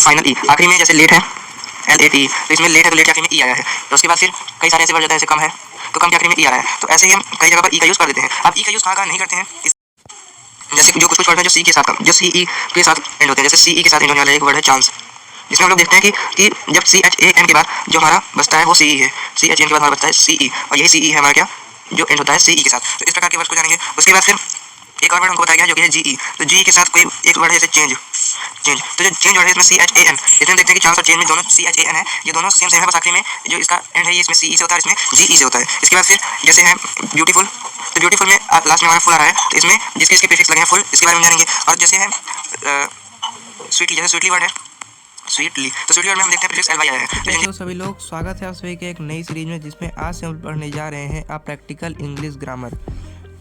Final ई, आखिरी में जैसे लेट है LAT, तो इसमें लेट है तो लेट के आखिरी में ई आया है। तो उसके बाद फिर कई सारे ऐसे वर्ड जाता है, जैसे कम है तो कम के आखिरी में ई आ रहा है। तो ऐसे ही हम कई जगह पर ई का यूज़ कर देते हैं। अब ई का यूज़ कहाँ कहाँ नहीं करते हैं, जैसे जो कुछ वर्ड है जो सी के साथ जो सी ई के साथ एंड होते हैं, जैसे सी ई के साथ एंड होने वाला एक वर्ड है चांस, जिसमें हम लोग देखते हैं कि जब CHAN के बाद जो हमारा बचता है वो CE है, CHAN के बाद हमारा बचता है CE, और यही CE है हमारा क्या जो एंड होता है CE के साथ। तो इस प्रकार के वर्ड को जानेंगे। उसके बाद फिर एक और वर्ड हमको बताया गया जो कि है GE, तो GE के साथ कोई एक वर्ड है जैसे चेंज, तो जो चेंज वर्ड है इसमें CHAN, इसमें देखते हैं कि चांस और चेंज में दोनों CHAN है, ये दोनों सेम है, बस आखिरी में जो इसका एंड है ये इसमें CE से होता है, इसमें GE से होता है। इसके बाद फिर जैसे है ब्यूटीफुल, तो ब्यूटीफुल में लास्ट में हमारा फुल आ रहा है, तो इसमें जिसके इसके प्रीफिक्स लगे हैं फुल, इसके बारे में जानेंगे। और जैसे है स्वीटली, जैसे स्वीटली वर्ड है स्वीटली, तो स्वीटली वर्ड में हम देखते हैं प्रीफिक्स LY आया है। तो सभी लोग स्वागत है आप सभी के एक नई सीरीज में, जिसमें आज से हम पढ़ने जा रहे हैं अ प्रैक्टिकल इंग्लिश ग्रामर।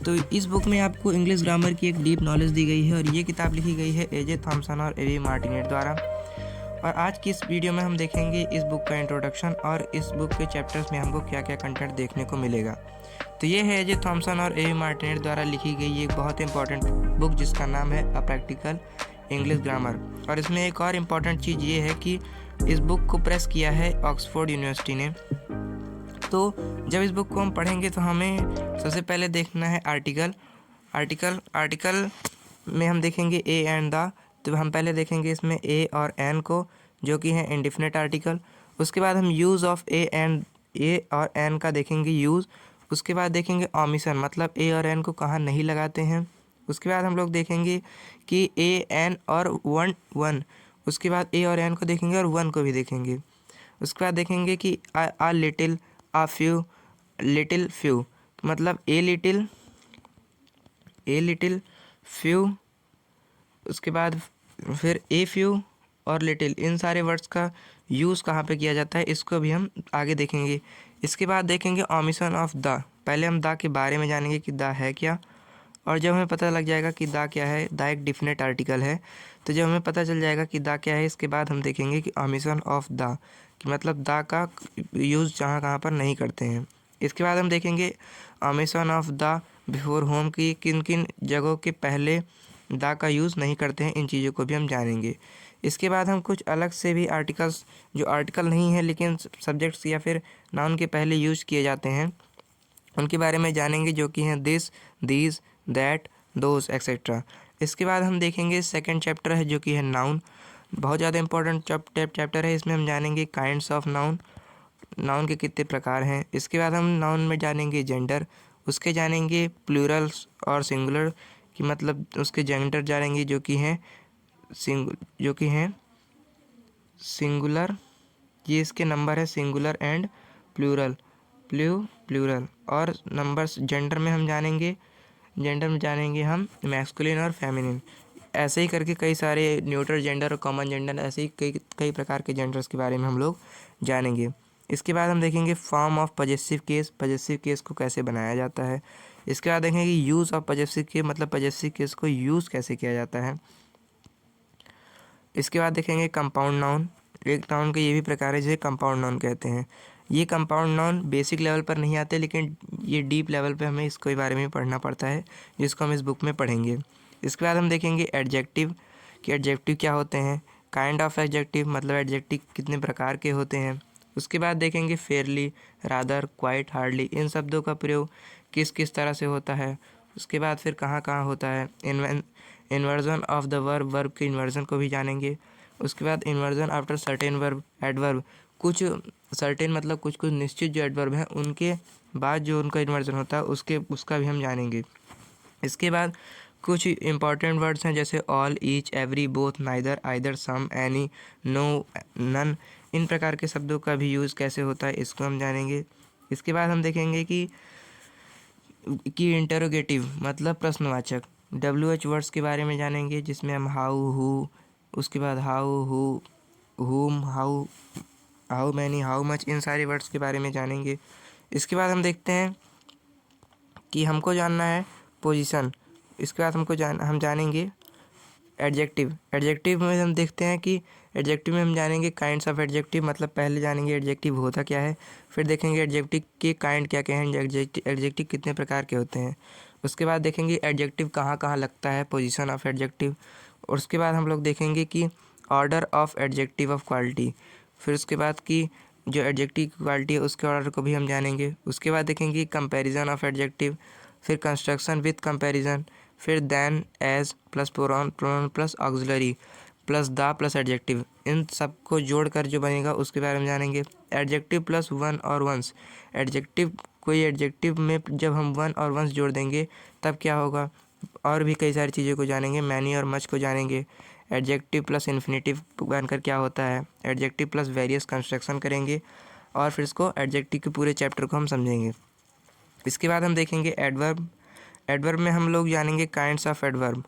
तो इस बुक में आपको इंग्लिश ग्रामर की एक डीप नॉलेज दी गई है और ये किताब लिखी गई है AJ थॉम्सन और A.V. मार्टिनेट द्वारा। और आज की इस वीडियो में हम देखेंगे इस बुक का इंट्रोडक्शन और इस बुक के चैप्टर्स में हमको क्या क्या कंटेंट देखने को मिलेगा। तो ये है AJ थॉम्सन और A.V. मार्टिनेट द्वारा लिखी गई एक बहुत इंपॉर्टेंट बुक जिसका नाम है अ प्रैक्टिकल इंग्लिश ग्रामर। और इसमें एक और इम्पॉर्टेंट चीज़ ये है कि इस बुक को प्रेस किया है ऑक्सफोर्ड यूनिवर्सिटी ने। तो जब इस बुक को हम पढ़ेंगे तो हमें सबसे पहले देखना है आर्टिकल में हम देखेंगे ए एंड द। तो हम पहले देखेंगे इसमें ए और एन को, जो कि है इंडिफिनिट आर्टिकल। उसके बाद हम यूज़ ऑफ ए और एन का देखेंगे यूज़। उसके बाद देखेंगे ओमिशन, मतलब ए और एन को कहाँ नहीं लगाते हैं। उसके बाद हम लोग देखेंगे कि ए एन और वन। उसके बाद ए और एन को देखेंगे और वन को भी देखेंगे। उसके बाद देखेंगे कि आ लिटिल, आ फ्यू, लिटिल फ्यू, मतलब ए लिटिल फ्यू। उसके बाद फिर ए फ्यू और लिटिल, इन सारे वर्ड्स का यूज़ कहाँ पे किया जाता है इसको भी हम आगे देखेंगे। इसके बाद देखेंगे ओमिशन ऑफ द। पहले हम द के बारे में जानेंगे कि द है क्या, और जब हमें पता लग जाएगा कि द क्या है, द एक डिफिनेट आर्टिकल है, तो जब हमें पता चल जाएगा कि द क्या है, इसके बाद हम देखेंगे कि ओमिशन ऑफ द, कि मतलब द का यूज़ जहाँ कहाँ पर नहीं करते हैं। इसके बाद हम देखेंगे omission of the before home, की किन किन जगहों के पहले द का यूज़ नहीं करते हैं, इन चीज़ों को भी हम जानेंगे। इसके बाद हम कुछ अलग से भी आर्टिकल्स, जो आर्टिकल नहीं है लेकिन सब्जेक्ट्स या फिर नाउन के पहले यूज़ किए जाते हैं, उनके बारे में जानेंगे, जो कि हैं this, these, that, those etcetera. इसके बाद हम देखेंगे सेकंड चैप्टर है जो कि है नाउन। बहुत ज़्यादा इंपॉर्टेंट चैप्टर है। इसमें हम जानेंगे काइंड्स ऑफ नाउन, नाउन के कितने प्रकार हैं। इसके बाद हम नाउन में जानेंगे जेंडर, उसके जानेंगे प्लूरल्स और सिंगुलर, कि मतलब उसके जेंडर जानेंगे जो कि हैं सिंगुलर, ये इसके नंबर है सिंगुलर एंड प्लूरल, प्लूरल। और नंबर्स जेंडर में जानेंगे हम मैस्कुलिन और फेमिनिन। ऐसे ही करके कई सारे न्यूट्रल जेंडर और कॉमन जेंडर, ऐसे ही कई प्रकार के जेंडर्स के बारे में हम लोग जानेंगे। इसके बाद हम देखेंगे फॉर्म ऑफ पजेसिव केस को कैसे बनाया जाता है। इसके बाद देखेंगे यूज़ ऑफ पजेसिव केस, मतलब पजेसिव केस को यूज़ कैसे किया जाता है। इसके बाद देखेंगे कंपाउंड नाउन। एक नाउन के ये भी प्रकार है जिसे कंपाउंड नाउन कहते हैं। ये कंपाउंड नाउन बेसिक लेवल पर नहीं आते, लेकिन ये डीप लेवल पे हमें इसके बारे में पढ़ना पड़ता है, जिसको हम इस बुक में पढ़ेंगे। इसके बाद हम देखेंगे एडजेक्टिव, कि एडजेक्टिव क्या होते हैं, काइंड ऑफ एडजेक्टिव, मतलब एडजेक्टिव कितने प्रकार के होते हैं। उसके बाद देखेंगे फेयरली, रादर, क्वाइट, हार्डली, इन शब्दों का प्रयोग किस किस तरह से होता है। उसके बाद फिर कहाँ कहाँ होता है। इन्वर्जन ऑफ द वर्ब के इन्वर्जन को भी जानेंगे। उसके बाद inversion after certain verb, adverb, कुछ सर्टेन मतलब कुछ निश्चित जो एडवर्ब हैं उनके बाद जो उनका इन्वर्जन होता है उसका भी हम जानेंगे। इसके बाद कुछ इंपॉर्टेंट वर्ड्स हैं जैसे all, each, every, both, neither, either, some, any, no, none, इन प्रकार के शब्दों का भी यूज़ कैसे होता है इसको हम जानेंगे। इसके बाद हम देखेंगे कि इंटरोगेटिव मतलब प्रश्नवाचक, WH वर्ड्स के बारे में जानेंगे, जिसमें हम हाउ, हु, उसके बाद हाउ, हु, हुम, हाउ मैनी, हाउ मच, इन सारे वर्ड्स के बारे में जानेंगे। इसके बाद हम देखते हैं कि हमको जानना है पोजीशन। इसके बाद हम जानेंगे एडजेक्टिव में हम देखते हैं कि एडजेक्टिव में हम जानेंगे काइंड्स ऑफ एडजेक्टिव, मतलब पहले जानेंगे एडजेक्टिव होता क्या है, फिर देखेंगे एडजेक्टिव के काइंड क्या क्या हैं, एडजेक्टिव कितने प्रकार के होते हैं। उसके बाद देखेंगे एडजेक्टिव कहाँ कहाँ लगता है, पोजीशन ऑफ एडजेक्टिव। और उसके बाद हम लोग देखेंगे कि order of adjective of quality, फिर उसके बाद की जो एडजेक्टिव की क्वालिटी है उसके ऑर्डर को भी हम जानेंगे। उसके बाद देखेंगे कंपैरिजन ऑफ एडजेक्टिव, फिर कंस्ट्रक्शन विथ कंपैरिजन, फिर then, as plus pronoun, pronoun plus auxiliary plus the plus adjective, इन सबको जोड़कर जो बनेगा उसके बारे में जानेंगे। एडजेक्टिव प्लस वन और वंस, एडजेक्टिव कोई एडजेक्टिव में जब हम वन और वंस जोड़ देंगे तब क्या होगा, और भी कई सारी चीज़ों को जानेंगे। मैनी और मच को जानेंगे। एडजेक्टिव प्लस इन्फिनेटिव बनकर क्या होता है, एडजेक्टिव प्लस वेरियस कंस्ट्रक्शन करेंगे और फिर इसको एडजेक्टिव के पूरे चैप्टर को हम समझेंगे। इसके बाद हम देखेंगे एडवर्ब। एडवर्ब में हम लोग जानेंगे काइंड्स ऑफ एडवर्ब।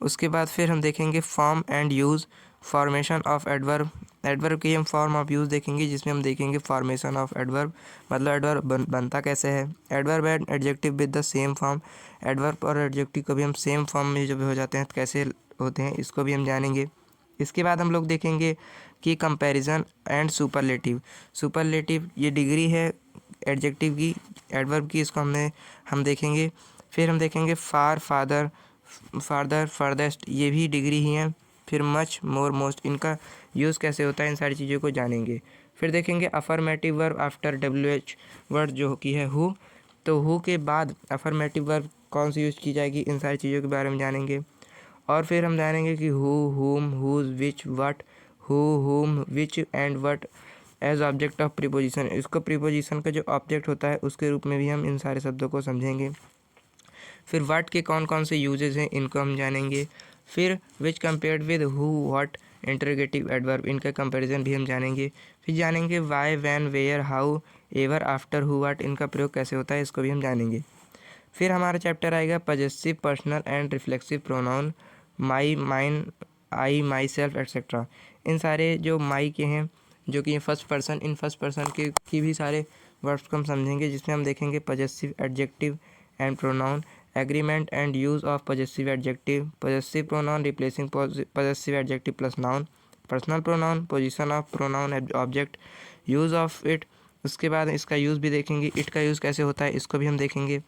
उसके बाद फिर हम देखेंगे form and use, formation of adverb. Adverb की हम फॉर्म ऑफ यूज़ देखेंगे जिसमें हम देखेंगे फॉर्मेशन ऑफ एडवर्ब, मतलब एडवर्ब बनता कैसे है। Adverb and adjective with the same form, adverb और एडजेक्टिव कभी हम सेम फॉर्म में जब हो जाते हैं तो कैसे होते हैं, इसको भी हम जानेंगे। इसके बाद हम लोग देखेंगे कि कंपैरिजन एंड सुपरलेटिव। सुपरलेटिव ये डिग्री है एडजेक्टिव की, एडवर्ब की, इसको हम देखेंगे। फिर हम देखेंगे फार, फादर, फार्दर, फर्देस्ट, ये भी डिग्री ही है। फिर मच, मोर, मोस्ट, इनका यूज़ कैसे होता है, इन सारी चीज़ों को जानेंगे। फिर देखेंगे affirmative verb after WH word जो कि है हु, तो हु के बाद अफर्मेटिव वर्ब कौन सी यूज़ की जाएगी, इन सारी चीज़ों के बारे में जानेंगे। और फिर हम जानेंगे कि हु, हुम, whose, which, what, who, whom, which and what as object of preposition, इसको प्रीपोजिशन का जो ऑब्जेक्ट होता है उसके रूप में भी हम इन सारे शब्दों को समझेंगे। फिर व्हाट के कौन कौन से यूजेस हैं इनको हम जानेंगे। फिर which compared with who, what, interrogative adverb, इनका कंपैरिजन भी हम जानेंगे। फिर जानेंगे why, when, where, how, ever, after, who, what, इनका प्रयोग कैसे होता है, इसको भी हम जानेंगे। फिर हमारा चैप्टर आएगा possessive, personal and reflexive pronoun, my, mine, I, myself et cetera. इन सारे जो माई के हैं जो कि फर्स्ट पर्सन, इन फर्स्ट पर्सन के की भी सारे वर्ड्स को हम समझेंगे जिसमें हम देखेंगे possessive adjective and pronoun, agreement and use of possessive adjective, possessive pronoun replacing possessive adjective plus noun, personal pronoun, position of pronoun object, use of it, उसके बाद इसका यूज़ भी देखेंगे, इट का यूज़ कैसे होता है इसको भी हम देखेंगे।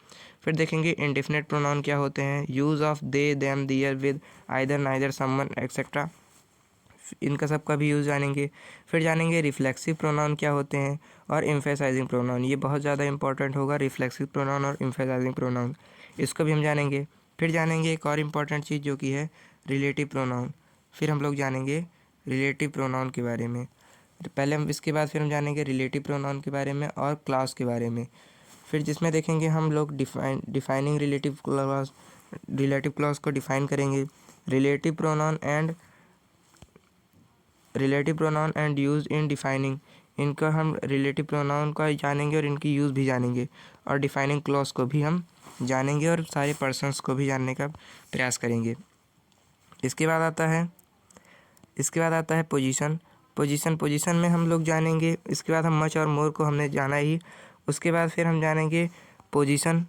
फिर देखेंगे इंडेफिनिट प्रोनाउन क्या होते हैं, use of they, them, their, with, either, neither, someone etcetera, इनका सबका भी यूज़ जानेंगे। फिर जानेंगे रिफ्लेक्सिव प्रोनाउन क्या होते हैं और एम्फेसाइजिंग प्रोनाउन, ये बहुत ज़्यादा इंपॉर्टेंट होगा, रिफ्लेक्सिव प्रोनाउन और एम्फेसाइजिंग प्रोनाउन, इसको भी हम जानेंगे। फिर जानेंगे एक और इम्पॉर्टेंट चीज़ जो कि है रिलेटिव प्रोनाउन, फिर हम लोग जानेंगे रिलेटिव प्रोनाउन के बारे में। पहले हम इसके बाद फिर हम जानेंगे रिलेटिव प्रोनाउन के बारे में और क्लास के बारे में। फिर जिसमें देखेंगे हम लोग डिफाइनिंग रिलेटिव क्लॉज को डिफाइन करेंगे। Relative pronoun and use in defining, इनका हम रिलेटिव प्रोनाउन का जानेंगे और इनकी यूज़ भी जानेंगे और डिफाइनिंग क्लॉज को भी हम जानेंगे और सारे पर्सन्स को भी जानने का प्रयास करेंगे। इसके बाद आता है पोजीशन में हम लोग जानेंगे। इसके बाद हम मच और मोर को हमने जाना ही। उसके बाद फिर हम जानेंगे पोजीशन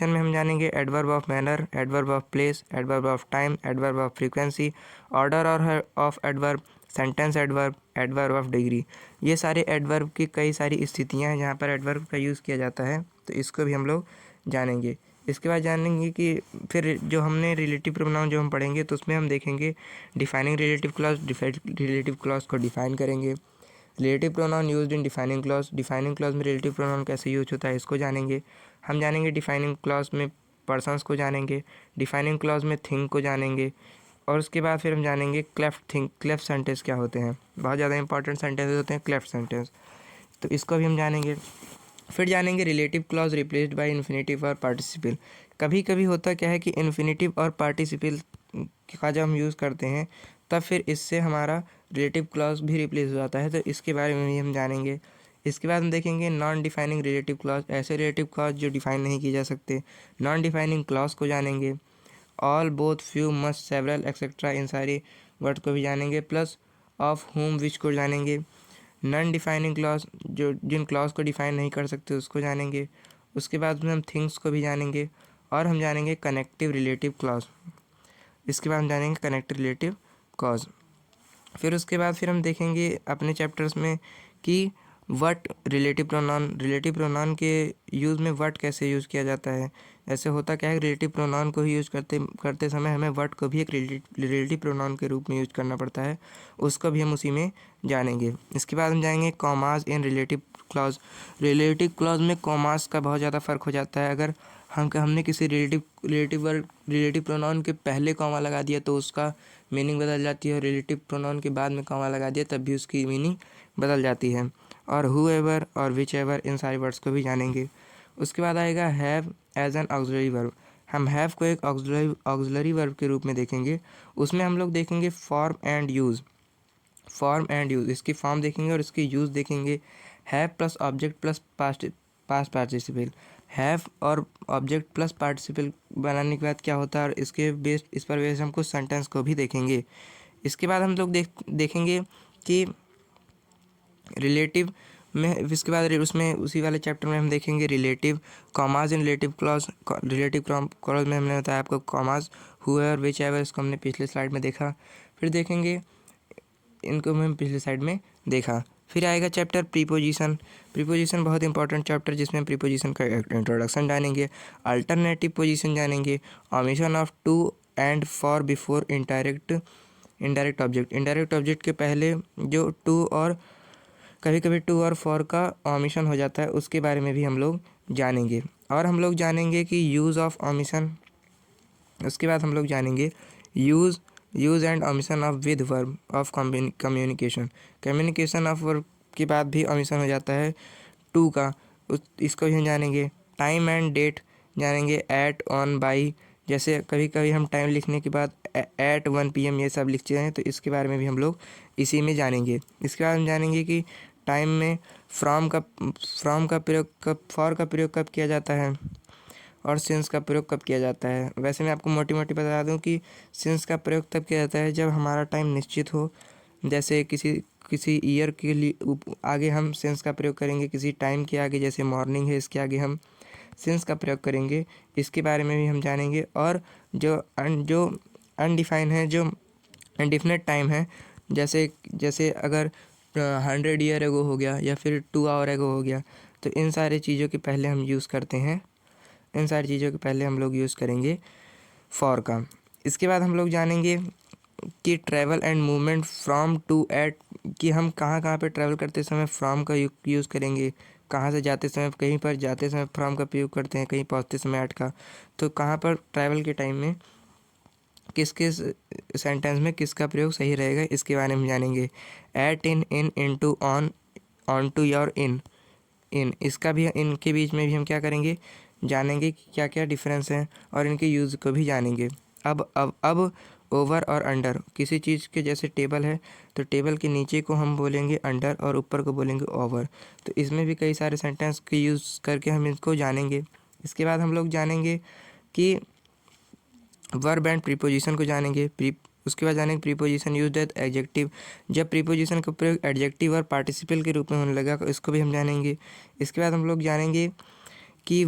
में हम जानेंगे adverb of manner, adverb of place, adverb of time, adverb of frequency, order और of adverb, sentence adverb, adverb of degree, ये सारे एडवर्ब की कई सारी स्थितियाँ हैं जहाँ पर एडवर्ब का यूज़ किया जाता है, तो इसको भी हम लोग जानेंगे। इसके बाद जानेंगे कि फिर जो हमने रिलेटिव प्रोनाउन जो हम पढ़ेंगे तो उसमें हम देखेंगे डिफाइनिंग रिलेटिव क्लॉज को डिफाइन करेंगे। Relative pronoun used in defining clause में रिलेटिव प्रोनाउन कैसे यूज होता है इसको जानेंगे। हम जानेंगे डिफाइनिंग क्लॉज में पर्सन्स को जानेंगे, डिफाइनिंग क्लॉज में थिंग को जानेंगे और उसके बाद फिर हम जानेंगे क्लेफ्ट सेंटेंस क्या होते हैं, बहुत ज़्यादा इंपॉर्टेंट सेंटेंस होते हैं क्लेफ्ट सेंटेंस, तो इसको भी हम जानेंगे। फिर जानेंगे relative clause replaced by infinitive और पार्टिसिपल। कभी कभी होता क्या है कि इन्फिनेटिव और पार्टिसिपल का जब हम यूज़ करते हैं तब फिर इससे हमारा रिलेटिव क्लॉज भी रिप्लेस हो जाता है, तो इसके बारे में भी हम जानेंगे। इसके बाद हम देखेंगे नॉन डिफाइनिंग रिलेटिव क्लॉज, ऐसे रिलेटिव क्लॉज जो डिफाइन नहीं किए जा सकते, नॉन डिफाइनिंग क्लॉज को जानेंगे। All, both, few, must, several et cetera, इन सारे वर्ड को भी जानेंगे। प्लस ऑफ, हुम, विच को जानेंगे। नॉन डिफाइनिंग क्लॉज जो जिन क्लॉज को डिफाइन नहीं कर सकते उसको जानेंगे। उसके बाद में हम थिंग्स को भी जानेंगे और हम जानेंगे कनेक्टिव रिलेटिव क्लॉज। इसके बाद हम जानेंगे कनेक्टिव रिलेटिव क्लॉज। फिर उसके बाद फिर हम देखेंगे अपने चैप्टर्स में कि वट रिलेटिव प्रोनाउन के यूज़ में वट कैसे यूज़ किया जाता है। ऐसे होता क्या है, रिलेटिव प्रोनाउन को ही यूज़ करते समय हमें वट को भी एक रिलेटिव प्रोनाउन के रूप में यूज करना पड़ता है, उसको भी हम उसी में जानेंगे। इसके बाद हम जाएंगे कॉमास इन रिलेटिव क्लॉज। रिलेटिव क्लॉज में कॉमास का बहुत ज़्यादा फ़र्क हो जाता है। अगर हमने किसी रिलेटिव प्रोनाउन के पहले कॉमा लगा दिया तो उसका मीनिंग बदल जाती है, और रिलेटिव प्रोनाउन के बाद में कॉमा लगा दिया तब भी उसकी मीनिंग बदल जाती है। और हूएवर और विच एवर, इन सारे वर्ड्स को भी जानेंगे। उसके बाद आएगा have as an auxiliary verb. हम हैव को एक ऑक्सिलरी वर्ब के रूप में देखेंगे। उसमें हम लोग देखेंगे फॉर्म एंड यूज़। इसकी फॉर्म देखेंगे और इसकी यूज़ देखेंगे। Have plus object plus past participle. Have और ऑब्जेक्ट प्लस पार्टिसिपल बनाने के बाद क्या होता है, और इस पर बेस हम कुछ सेंटेंस को भी देखेंगे। इसके बाद हम लोग देखेंगे कि रिलेटिव में, इसके बाद उसमें उसी वाले चैप्टर में हम देखेंगे रिलेटिव कॉमाज इन रिलेटिव क्लॉज। रिलेटिव क्लॉज में हमने बताया आपको कॉमाज, हूएवर, विच एवर, इसको हमने पिछले स्लाइड में देखा। फिर देखेंगे, इनको हम पिछले स्लाइड में देखा। फिर आएगा चैप्टर प्रीपोजिशन बहुत इंपॉर्टेंट चैप्टर, जिसमें प्रीपोजिशन का इंट्रोडक्शन जानेंगे, अल्टरनेटिव पोजीशन जानेंगे, omission of to and for before indirect object के पहले जो टू और कभी कभी टू और फॉर का ओमिशन हो जाता है, उसके बारे में भी हम लोग जानेंगे। और हम लोग जानेंगे कि यूज़ ऑफ ओमिशन। उसके बाद हम लोग जानेंगे use and omission of with verb of communication of verb के बाद भी ओमिशन हो जाता है टू का, इसको भी हम जानेंगे। टाइम एंड डेट जानेंगे, एट, ऑन, बाई। जैसे कभी कभी हम टाइम लिखने के बाद एट 1 PM ये सब लिखते हैं, तो इसके बारे में भी हम लोग इसी में जानेंगे। इसके बाद हम जानेंगे कि टाइम में फ्रॉम का प्रयोग कब, फॉर का प्रयोग कब किया जाता है, और सिंस का प्रयोग कब किया जाता है। वैसे मैं आपको मोटी बता दूं कि सिंस का प्रयोग तब किया जाता है जब हमारा टाइम निश्चित हो। जैसे किसी ईयर के लिए आगे हम सिंस का प्रयोग करेंगे, किसी टाइम के आगे, जैसे मॉर्निंग है इसके आगे हम सिंस का प्रयोग करेंगे। इसके बारे में भी हम जानेंगे। और जो अनडिफाइन है, जो इनडिफिनिट टाइम है, जैसे अगर 100 ईयर एगो हो गया या फिर 2 आवर एगो हो गया, तो इन सारी चीज़ों के पहले हम यूज़ करते हैं, इन सारी चीज़ों के पहले हम लोग यूज़ करेंगे फॉर का। इसके बाद हम लोग जानेंगे कि travel and movement from to at, कि हम कहाँ पे ट्रैवल करते समय फ्रॉम का यूज़ करेंगे। कहाँ से जाते समय, कहीं पर जाते समय फ्रॉम का प्रयोग करते हैं, कहीं पहुँचते समय एट का। तो कहाँ पर ट्रैवल के टाइम में किस सेंटेंस में किसका प्रयोग सही रहेगा, इसके बारे में जानेंगे। At, into, onto, your, in. इसका भी, इनके बीच में भी हम क्या करेंगे, जानेंगे कि क्या क्या डिफरेंस है, और इनके यूज़ को भी जानेंगे। अब ओवर और अंडर, किसी चीज़ के जैसे टेबल है तो टेबल के नीचे को हम बोलेंगे अंडर और ऊपर को बोलेंगे ओवर। तो इसमें भी कई सारे सेंटेंस के यूज़ करके हम इसको जानेंगे। इसके बाद हम लोग जानेंगे कि वर्ब एंड प्रीपोजिशन को जानेंगे। उसके बाद जानेंगे प्रीपोजिशन यूज्ड एज एडजेक्टिव, जब प्रीपोजिशन का प्रयोग एडजेक्टिव और पार्टिसिपल के रूप में होने लगा, इसको भी हम जानेंगे। इसके बाद हम लोग जानेंगे कि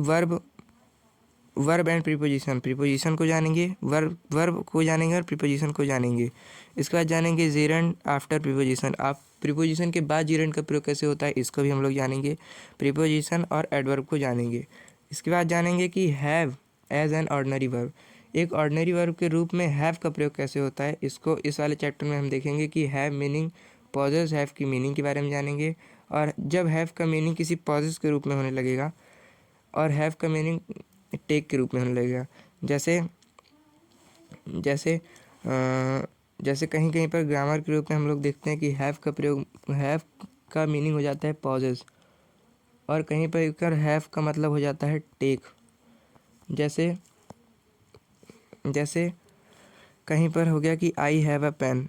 वर्ब एंड प्रीपोजिशन को जानेंगे, वर्ब को जानेंगे और प्रीपोजिशन को जानेंगे। इसके बाद जानेंगे जेरेंड आफ्टर प्रीपोजिशन, आप प्रीपोजिशन के बाद जेरेंड का प्रयोग कैसे होता है, इसको भी हम लोग जानेंगे। प्रीपोजिशन और एडवर्ब को जानेंगे। इसके बाद जानेंगे कि have as an ordinary verb, एक ऑर्डिनरी वर्ब के रूप में हैव का प्रयोग कैसे होता है, इसको इस वाले चैप्टर में हम देखेंगे कि हैव मीनिंग पॉजेस, हैव की मीनिंग के बारे में जानेंगे। और जब हैव का मीनिंग किसी पॉजेस के रूप में होने लगेगा और हैव का मीनिंग टेक के रूप में होने लगेगा, जैसे कहीं कहीं पर ग्रामर के रूप में हम लोग देखते हैं कि हैव का मीनिंग हो जाता है पॉजेस, और कहीं पर हैव का मतलब हो जाता है टेक। जैसे कहीं पर हो गया कि आई हैव अ पेन,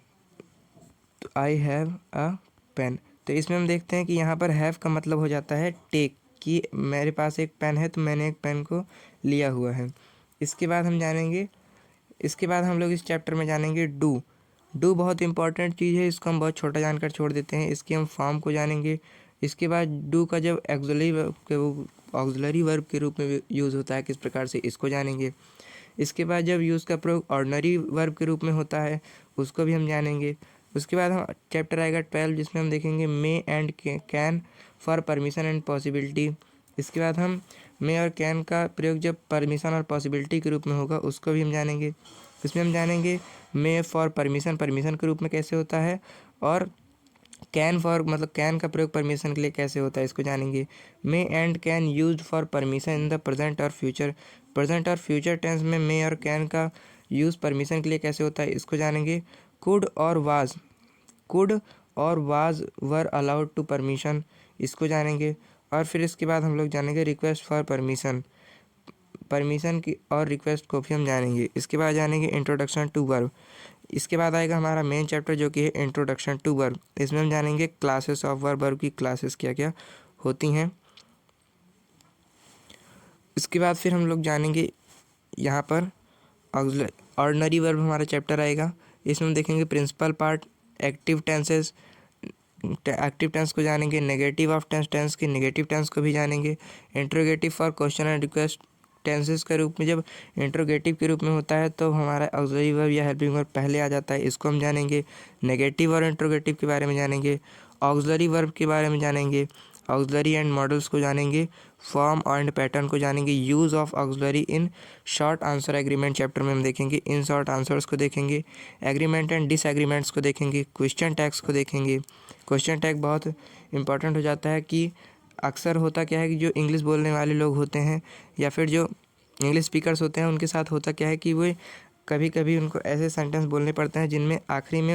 तो आई हैव अ पेन, तो इसमें हम देखते हैं कि यहाँ पर हैव का मतलब हो जाता है टेक, कि मेरे पास एक पेन है तो मैंने एक पेन को लिया हुआ है। इसके बाद हम लोग इस चैप्टर में जानेंगे डू बहुत इंपॉर्टेंट चीज़ है, इसको हम बहुत छोटा जानकर छोड़ देते हैं। इसके हम फॉर्म को जानेंगे। इसके बाद डू का जब ऑक्सिलरी वर्ब के रूप में यूज़ होता है किस प्रकार से, इसको जानेंगे। इसके बाद जब यूज़ का प्रयोग ऑर्डिनरी वर्ब के रूप में होता है उसको भी हम जानेंगे। उसके बाद हम चैप्टर आएगा 12 जिसमें हम देखेंगे may and can for permission and possibility. इसके बाद हम मे और कैन का प्रयोग जब परमिशन और पॉसिबिलिटी के रूप में होगा उसको भी हम जानेंगे। इसमें हम जानेंगे मे फॉर परमिशन परमिशन के रूप में कैसे होता है, और कैन फॉर मतलब कैन का प्रयोग परमिशन के लिए कैसे होता है इसको जानेंगे। May and can used for permission in the present और फ्यूचर, प्रेजेंट और फ्यूचर टेंस में मे और कैन का यूज़ परमिशन के लिए कैसे होता है इसको जानेंगे। कुड और was were allowed to permission, इसको जानेंगे। और फिर इसके बाद हम लोग जानेंगे रिक्वेस्ट फॉर परमिशन, परमिशन की और रिक्वेस्ट को भी हम जानेंगे। इसके बाद जानेंगे इंट्रोडक्शन टू वर्ब। इसके बाद आएगा हमारा मेन चैप्टर जो कि है इंट्रोडक्शन टू वर्ब। इसमें हम जानेंगे क्लासेस ऑफ वर्ब, वर्ब की क्लासेस क्या क्या होती हैं। इसके बाद फिर हम लोग जानेंगे यहाँ पर ऑर्डिनरी वर्ब हमारा चैप्टर आएगा। इसमें हम देखेंगे principal part, active tenses, active tense को जानेंगे, नेगेटिव ऑफ टेंस, टेंस के नेगेटिव टेंस को भी जानेंगे। Interrogative for question and request, tenses के रूप में जब इंट्रोगेटिव के रूप में होता है तो हमारा ऑक्सिलरी वर्ब या हेल्पिंग वर्ब पहले आ जाता है, इसको हम जानेंगे। नेगेटिव और इंट्रोगेटिव के बारे में जानेंगे। ऑक्सिलरी वर्ब के बारे में जानेंगे, ऑक्सिलरी एंड मॉडल्स को जानेंगे, फॉर्म एंड पैटर्न को जानेंगे, use of auxiliary in short answer agreement chapter में हम देखेंगे, इन शॉर्ट आंसर्स को देखेंगे, एग्रीमेंट एंड डिसएग्रीमेंट्स को देखेंगे, क्वेश्चन टैग्स को देखेंगे। क्वेश्चन टैग बहुत इंपॉर्टेंट हो जाता है कि अक्सर होता क्या है कि जो इंग्लिश बोलने वाले लोग होते हैं या फिर जो इंग्लिश स्पीकर्स होते हैं उनके साथ होता क्या है कि वो कभी कभी उनको ऐसे सेंटेंस बोलने पड़ते हैं जिनमें आखिरी में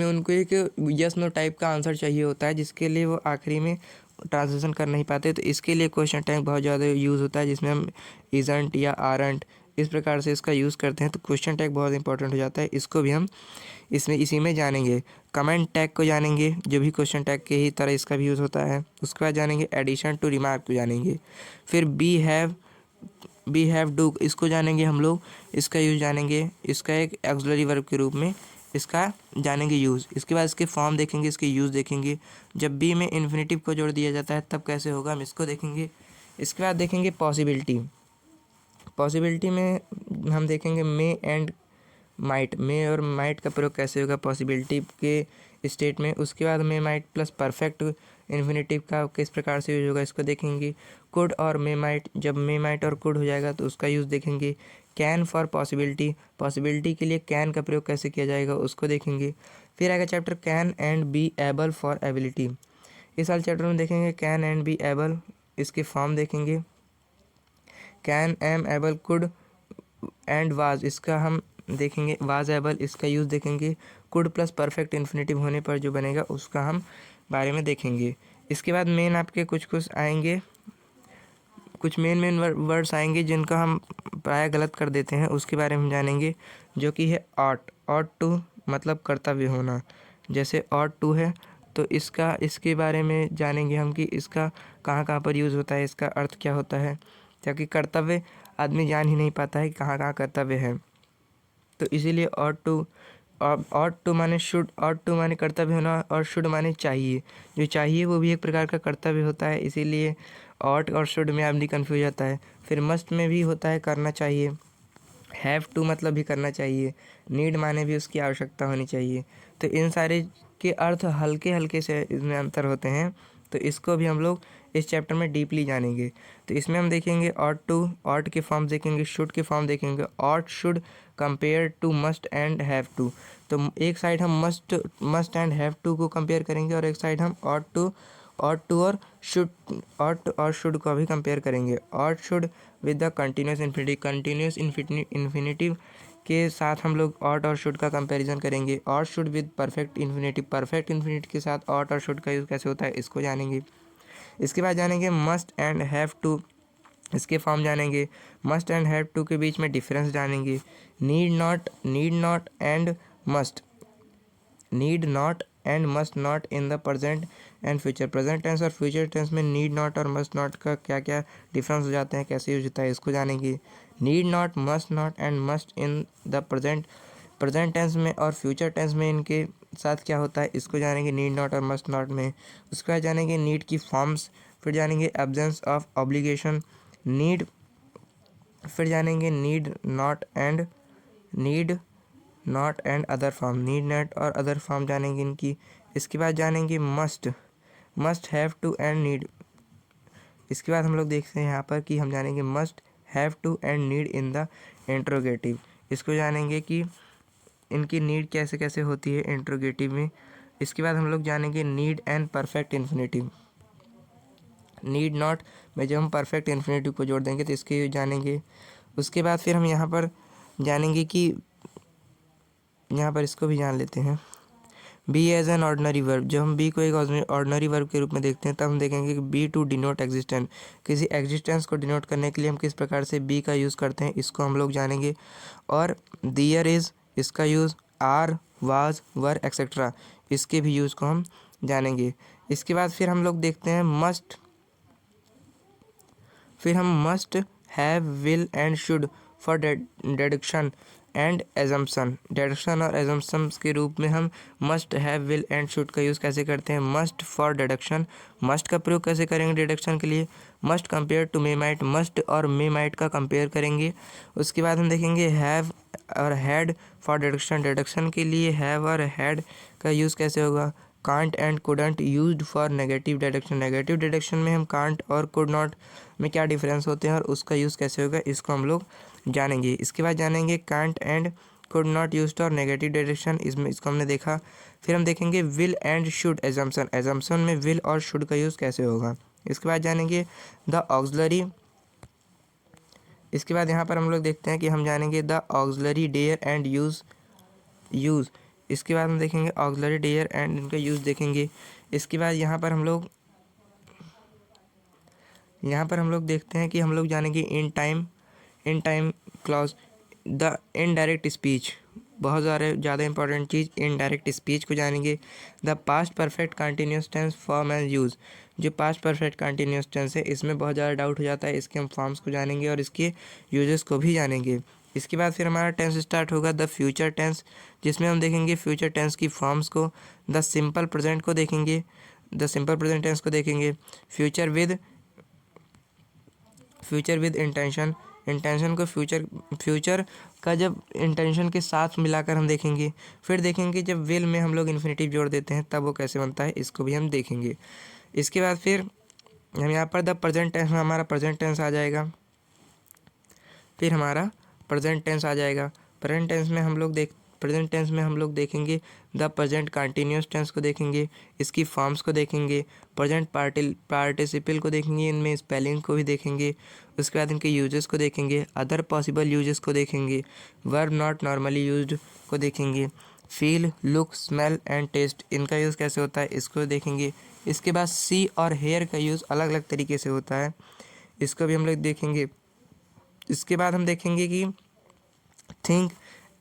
उनको एक यस नो टाइप का आंसर चाहिए होता है, जिसके लिए वो आखिरी में ट्रांसलेशन कर नहीं पाते। तो इसके लिए क्वेश्चन टैग बहुत ज़्यादा यूज़ होता है, जिसमें हम इजंट या आरंट इस प्रकार से इसका यूज़ करते हैं। तो क्वेश्चन टैग बहुत इंपॉर्टेंट हो जाता है, इसको भी हम इसी में जानेंगे। कमेंट टैग को जानेंगे, जो भी क्वेश्चन टैग के ही तरह इसका भी यूज़ होता है। उसके बाद जानेंगे एडिशन टू रिमार्क को जानेंगे। फिर बी हैव डू, इसको जानेंगे हम लोग, इसका यूज़ जानेंगे, इसका एक ऑक्सिलरी वर्ब के रूप में इसका जानेंगे यूज़। इसके बाद इसके फॉर्म देखेंगे, इसके यूज़ देखेंगे। जब बी में इन्फिनेटिव को जोड़ दिया जाता है तब कैसे होगा हम इसको देखेंगे। इसके बाद देखेंगे पॉसिबिलिटी। पॉसिबिलिटी में हम देखेंगे मे एंड माइट, मे और माइट का प्रयोग कैसे होगा पॉसिबिलिटी के स्टेट में। उसके बाद may might plus perfect infinitive का किस प्रकार से यूज होगा इसको देखेंगे। कुड और मे माइट, जब मे माइट और कुड हो जाएगा तो उसका यूज़ देखेंगे। कैन फॉर पॉसिबिलिटी, पॉसिबिलिटी के लिए कैन का प्रयोग कैसे किया जाएगा उसको देखेंगे। फिर आएगा chapter can and be able for ability. इस वाले चैप्टर में देखेंगे कैन एंड बी एबल, इसके फॉर्म देखेंगे। Can, am, able, could and was, इसका हम देखेंगे। वाज एबल, इसका यूज़ देखेंगे। कुड प्लस परफेक्ट इन्फिनेटिव होने पर जो बनेगा उसका हम बारे में देखेंगे। इसके बाद मेन आपके कुछ आएंगे, कुछ मेन वर्ड्स आएंगे जिनका हम प्राय गलत कर देते हैं, उसके बारे में हम जानेंगे। जो कि है ऑट टू, मतलब कर्तव्य होना। जैसे ऑट टू है तो इसके बारे में जानेंगे हम कि इसका कहाँ कहाँ पर यूज़ होता है, इसका अर्थ क्या होता है। क्योंकि कर्तव्य आदमी जान ही नहीं पाता है कि कहाँ कहाँ कर्तव्य है, तो इसीलिए ऑट टू माने शुड, ऑट टू माने कर्तव्य होना और शुड माने चाहिए। जो चाहिए वो भी एक प्रकार का कर्तव्य होता है, इसीलिए ऑट और शुड में आदमी कन्फ्यूज होता है। फिर मस्ट में भी होता है करना चाहिए। हैव टू मतलब भी करना चाहिए। नीड माने भी उसकी आवश्यकता होनी चाहिए। तो इन सारे के अर्थ हल्के हल्के से इसमें अंतर होते हैं, तो इसको भी हम लोग इस चैप्टर में डीपली जानेंगे। तो इसमें हम देखेंगे ऑट टू, ऑट के फॉर्म देखेंगे, शुड के फॉर्म देखेंगे। Ought should compare to must and have to, तो एक साइड हम मस्ट एंड हैव टू को कंपेयर करेंगे और एक साइड हम ऑट टू और शुड को भी कंपेयर करेंगे। Ought should with the continuous infinitive के साथ हम लोग ऑट और शुड का कंपैरिजन करेंगे। Ought should with perfect infinitive के साथ ऑट और शुड का यूज़ कैसे होता है इसको जानेंगे। इसके बाद जानेंगे मस्ट एंड हैव टू, इसके फॉर्म जानेंगे। मस्ट एंड हैव टू के बीच में डिफरेंस जानेंगे। Need not and must, need not and must not in the present and future, present tense और फ्यूचर टेंस में नीड नॉट और मस्ट नॉट का क्या क्या डिफरेंस हो जाते हैं, कैसे यूज होता है इसको जानेंगे। Need not, must not and must in the present tense में और फ्यूचर टेंस में इनके साथ क्या होता है इसको जानेंगे, नीड नॉट और मस्ट नॉट में। उसके बाद जानेंगे नीड की फॉर्म्स, फिर जानेंगे एब्सेंस ऑफ ऑब्लिगेशन, नीड, फिर जानेंगे need not not and other form, need not और अदर फॉर्म जानेंगे इनकी। इसके बाद जानेंगे must, must have to and need. इसके बाद हम लोग देखते हैं यहाँ पर कि हम जानेंगे must have to and need in the interrogative. इसको जानेंगे कि इनकी नीड कैसे कैसे होती है इंट्रोगेटिव में। इसके बाद हम लोग जानेंगे need and perfect infinitive. Need not में जब हम परफेक्ट इन्फिनेटिव को जोड़ देंगे तो इसके जानेंगे। उसके बाद फिर हम यहाँ पर जानेंगे कि यहाँ पर इसको भी जान लेते हैं, be as an ordinary verb. जब हम बी को एक ऑर्डनरी वर्ब के रूप में देखते हैं तब हम देखेंगे कि बी टू डिनोट एग्जिस्टेंस, किसी एग्जिस्टेंस को डिनोट करने के लिए हम किस प्रकार से बी का यूज़ करते हैं, इसको हम लोग जानेंगे। और दियर इज़, इसका use, are, was, were etcetera, इसके भी यूज़ को हम जानेंगे। इसके बाद फिर हम लोग देखते हैं मस्ट, फिर हम must have, will and should for deduction and assumption. Deduction और एजम्पशन के रूप में हम must have, will and should का यूज़ कैसे करते हैं। मस्ट फॉर डिडक्शन, मस्ट का प्रयोग कैसे करेंगे डिडक्शन के लिए, must compare to may might, must और मे माइट का कंपेयर करेंगे। उसके बाद हम देखेंगे हैव और हैड फॉर डिडक्शन, डिडक्शन के लिए हैव और हैड का यूज़ कैसे होगा। Can't and couldn't used for negative deduction, negative deduction में हम कांट और कुड नॉट में क्या डिफरेंस होते हैं और उसका यूज़ कैसे होगा, इसको हम लोग जानेंगे। इसके बाद जानेंगे can't and could not used for negative deduction, इसको हमने देखा। फिर हम देखेंगे will and should assumption, assumption में विल और शुड का यूज़ कैसे होगा। इसके बाद जानेंगे द ऑक्सिलरी। इसके बाद यहाँ पर हम लोग देखते हैं कि हम जानेंगे the auxiliary dare and use. इसके बाद हम देखेंगे ऑक्सिलरी डेयर एंड इनका यूज़ देखेंगे। इसके बाद यहाँ पर हम लोग देखते हैं कि हम लोग जानेंगे in time clause, the indirect speech, बहुत ज़्यादा इंपॉर्टेंट चीज़ इनडायरेक्ट स्पीच को जानेंगे। The past perfect continuous tense form and use, जो पास्ट परफेक्ट कंटिन्यूस टेंस है इसमें बहुत ज़्यादा डाउट हो जाता है, इसके हम फॉर्म्स को जानेंगे और इसके यूजेस को भी जानेंगे। इसके बाद फिर हमारा टेंस स्टार्ट होगा द फ्यूचर टेंस, जिसमें हम देखेंगे फ्यूचर टेंस की फॉर्म्स को। द सिंपल प्रेजेंट को देखेंगे, द सिंपल प्रेजेंट टेंस को देखेंगे। फ्यूचर विद इंटेंशन, इंटेंशन को फ्यूचर का जब इंटेंशन के साथ मिलाकर हम देखेंगे। फिर देखेंगे जब विल में हम लोग इन्फिनेटिव जोड़ देते हैं तब वो कैसे बनता है, इसको भी हम देखेंगे। इसके बाद फिर हम यहाँ पर द प्रेजेंट टेंस में हमारा प्रेजेंट टेंस आ जाएगा, फिर हमारा प्रेजेंट टेंस आ जाएगा। प्रेजेंट टेंस में हम लोग देखेंगे द प्रेजेंट कंटिन्यूस टेंस को देखेंगे, इसकी फॉर्म्स को देखेंगे, प्रेजेंट पार्टिसिपल को देखेंगे, इनमें स्पेलिंग को भी देखेंगे। उसके बाद इनके यूजेस को देखेंगे, अदर पॉसिबल यूजेस को देखेंगे, वर्ब नॉट नॉर्मली यूज्ड को देखेंगे। Feel, look, smell and taste, इनका यूज़ कैसे होता है इसको देखेंगे। इसके बाद सी और हेयर का यूज़ अलग अलग तरीके से होता है, इसको भी हम लोग देखेंगे। इसके बाद हम देखेंगे कि थिंक,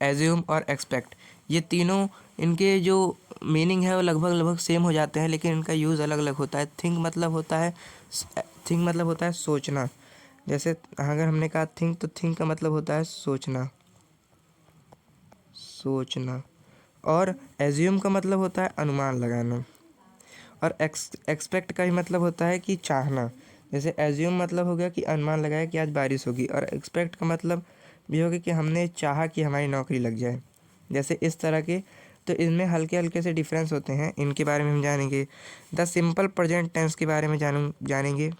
एज्यूम और एक्सपेक्ट, ये तीनों इनके जो मीनिंग है वो लगभग सेम हो जाते हैं, लेकिन इनका यूज़ अलग अलग होता है। थिंक मतलब होता है सोचना, जैसे अगर हमने कहा थिंक तो थिंक का मतलब होता है सोचना। और एज्यूम का मतलब होता है अनुमान लगाना। और एक्सपेक्ट का ही मतलब होता है कि चाहना, जैसे एज्यूम मतलब हो गया कि अनुमान लगाया कि आज बारिश होगी, और एक्सपेक्ट का मतलब भी होगा कि हमने चाहा कि हमारी नौकरी लग जाए, जैसे इस तरह के। तो इनमें हल्के हल्के से डिफरेंस होते हैं, इनके बारे में हम जानेंगे। द सिंपल प्रेजेंट टेंस के बारे में जानेंगे।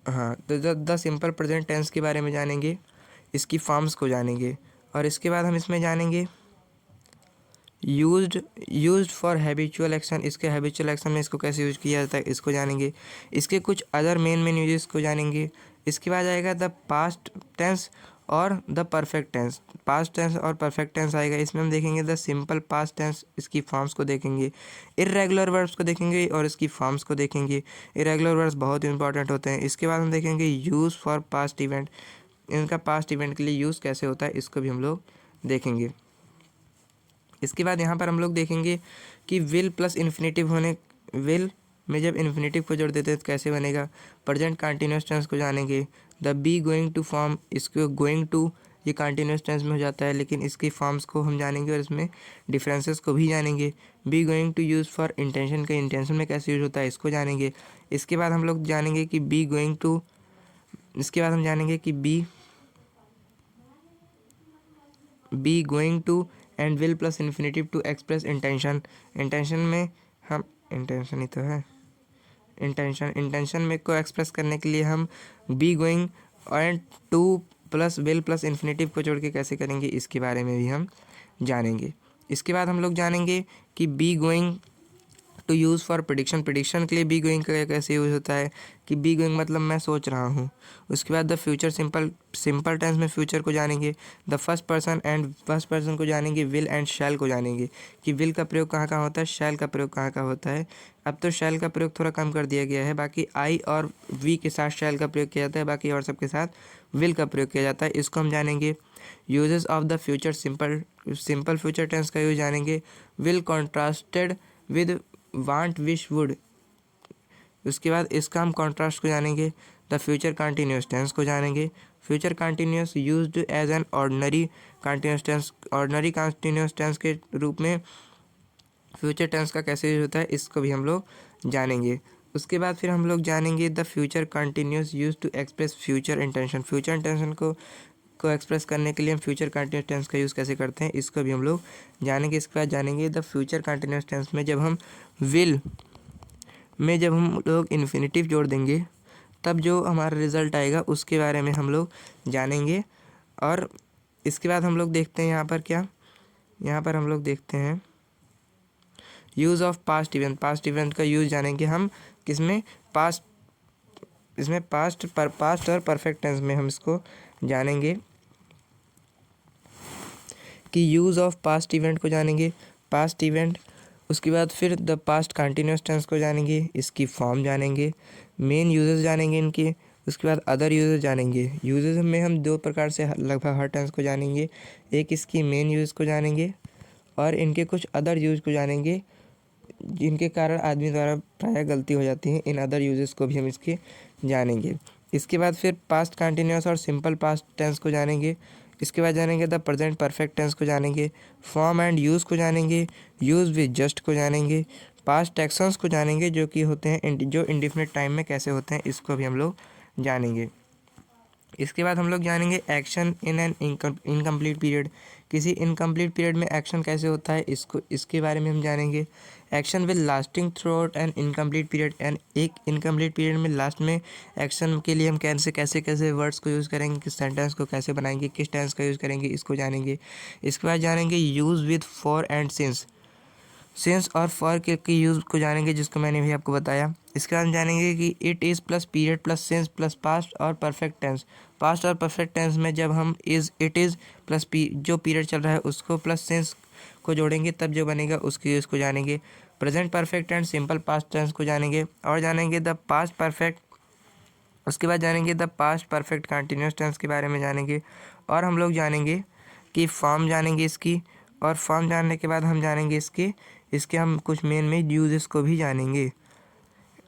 हाँ, तो द सिंपल प्रेजेंट टेंस के बारे में जानेंगे, इसकी फॉर्म्स को जानेंगे। और इसके बाद हम इसमें जानेंगे यूज्ड फॉर हैबिचुअल एक्शन, इसके हैबिचुअल एक्शन में इसको कैसे यूज किया जाता है इसको जानेंगे। इसके कुछ अदर मेन यूजेस को जानेंगे। इसके बाद आएगा द पास्ट टेंस और the perfect tense, past tense और परफेक्ट टेंस आएगा। इसमें हम देखेंगे द सिंपल पास्ट टेंस, इसकी फॉर्म्स को देखेंगे। इर्रेगुलर वर्ब्स को देखेंगे और इसकी फॉर्म्स को देखेंगे। इर्रेगुलर वर्ब्स बहुत इंपॉर्टेंट होते हैं। इसके बाद हम देखेंगे यूज़ फॉर पास्ट इवेंट, इनका पास्ट इवेंट के लिए यूज़ कैसे होता है इसको भी हम लोग देखेंगे। इसके बाद यहाँ पर हम लोग देखेंगे कि विल प्लस इन्फिनेटिव विल में जब इन्फिनेटिव को जोड़ देते हैं तो कैसे बनेगा। प्रेजेंट कंटिन्यूस टेंस को जानेंगे। The be going to form, इसको गोइंग टू ये कंटिन्यूस टेंस में हो जाता है, लेकिन इसकी फॉर्म्स को हम जानेंगे और इसमें डिफरेंसेस को भी जानेंगे। Be going to use for intention का इंटेंशन में कैसे यूज होता है इसको जानेंगे। इसके बाद हम लोग जानेंगे कि इसके बाद हम जानेंगे कि be going to and will plus infinitive to express intention. Intention में हम इंटेंशन ही तो है इंटेंशन में को एक्सप्रेस करने के लिए हम be going and two plus will plus infinitive को जोड़ के कैसे करेंगे, इसके बारे में भी हम जानेंगे। इसके बाद हम लोग जानेंगे कि be going to use for prediction. Prediction के लिए बी गोइंग का कैसे यूज़ होता है कि बी गोइंग मतलब मैं सोच रहा हूँ। उसके बाद द फ्यूचर सिंपल टेंस में फ्यूचर को जानेंगे। द फर्स्ट पर्सन को जानेंगे। विल एंड शैल को जानेंगे कि विल का प्रयोग कहाँ कहाँ होता है, शैल का प्रयोग कहाँ कहाँ होता है। अब तो शैल का प्रयोग थोड़ा कम कर दिया गया है, बाकी आई और वी के साथ शैल का प्रयोग किया जाता है, बाकी और सबके साथ विल का प्रयोग किया जाता है। इसको हम जानेंगे। Uses of the future simple future tense का यूज जानेंगे। Will contrasted with want wish would. उसके बाद इसका हम कॉन्ट्रास्ट को जानेंगे। द फ्यूचर कंटिन्यूस टेंस को जानेंगे। Future continuous used as an ordinary continuous tense के रूप में फ्यूचर टेंस का कैसे यूज होता है, इसको भी हम लोग जानेंगे। उसके बाद फिर हम लोग जानेंगे the future continuous use to express future intention. Future intention को एक्सप्रेस करने के लिए हम फ्यूचर कंटिन्यूस टेंस का यूज़ कैसे करते हैं, इसको भी हम लोग जानेंगे। इसके बाद जानेंगे द फ्यूचर कंटिन्यूस टेंस में जब हम विल में जब हम लोग इन्फिनेटिव जोड़ देंगे तब जो हमारा रिज़ल्ट आएगा उसके बारे में हम लोग जानेंगे। और इसके बाद हम लोग देखते हैं यहाँ पर हम लोग देखते हैं use of past event. Past event का यूज़ जानेंगे हम किसमें, इसमें पास्ट और परफेक्ट टेंस में हम इसको जानेंगे कि यूज़ ऑफ पास्ट इवेंट को जानेंगे, पास्ट इवेंट। उसके बाद फिर द पास्ट कंटिन्यूस टेंस को जानेंगे, इसकी फॉर्म जानेंगे, मेन यूजेस जानेंगे इनके। उसके बाद अदर यूजेस जानेंगे। यूजेस में हम दो प्रकार से लगभग हर टेंस को जानेंगे। एक इसकी मेन यूज को जानेंगे और इनके कुछ अदर यूज को जानेंगे जिनके कारण आदमी द्वारा प्रायः गलती हो जाती है। इन अदर यूजेस को भी हम इसके जानेंगे। इसके बाद फिर पास्ट कंटिन्यूस और सिंपल पास्ट टेंस को जानेंगे। इसके बाद जानेंगे द प्रेजेंट परफेक्ट टेंस को जानेंगे, फॉर्म एंड यूज़ को जानेंगे, यूज़ विद जस्ट को जानेंगे, पास्ट एक्शंस को जानेंगे जो कि होते हैं जो इंडिफिनिट टाइम में कैसे होते हैं, इसको भी हम लोग जानेंगे। इसके बाद हम लोग जानेंगे action in an incomplete period. किसी इनकम्प्लीट पीरियड में एक्शन कैसे होता है, इसके बारे में हम जानेंगे। Action will lasting through out an incomplete period. And एक इनकम्प्लीट पीरियड में लास्ट में एक्शन के लिए हम कैसे वर्ड्स को यूज़ करेंगे, किस सेंटेंस को कैसे बनाएंगे, किस टेंस का यूज़ करेंगे, इसको जानेंगे। इसके बाद जानेंगे use with for and since और फॉर के यूज़ को जानेंगे, जिसको मैंने भी आपको बताया। इसके बाद जानेंगे कि it is plus period plus since plus past और परफेक्ट टेंस। पास्ट और परफेक्ट टेंस में जब हम इट इज़ प्लस जो पीरियड चल रहा है उसको प्लस सिंस को जोड़ेंगे तब जो बनेगा उसके यूज़ को जानेंगे। Present perfect and simple past tense को जानेंगे और जानेंगे द पास्ट परफेक्ट। उसके बाद जानेंगे the past perfect continuous tense के बारे में जानेंगे। और हम लोग जानेंगे कि फॉर्म जानेंगे इसकी, और फॉर्म जानने के बाद हम जानेंगे इसके हम कुछ मेन यूजेस को भी जानेंगे।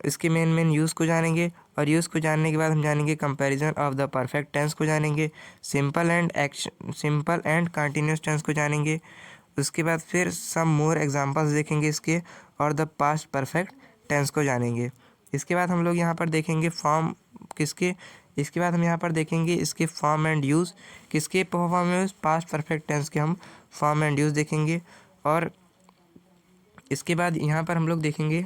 इसके मेन यूज़ को जानेंगे और यूज़ को जानने के बाद हम जानेंगे comparison of the perfect tense को जानेंगे, सिंपल एंड कंटिन्यूस टेंस को जानेंगे। उसके बाद फिर सम मोर एग्जांपल्स देखेंगे इसके और द पास्ट परफेक्ट टेंस को जानेंगे। इसके बाद हम लोग यहाँ पर देखेंगे फॉर्म किसके, इसके बाद हम यहाँ पर देखेंगे इसके फॉर्म एंड यूज़ किसके, form use past perfect tense के हम फॉर्म एंड यूज़ देखेंगे। और इसके बाद यहाँ पर हम लोग देखेंगे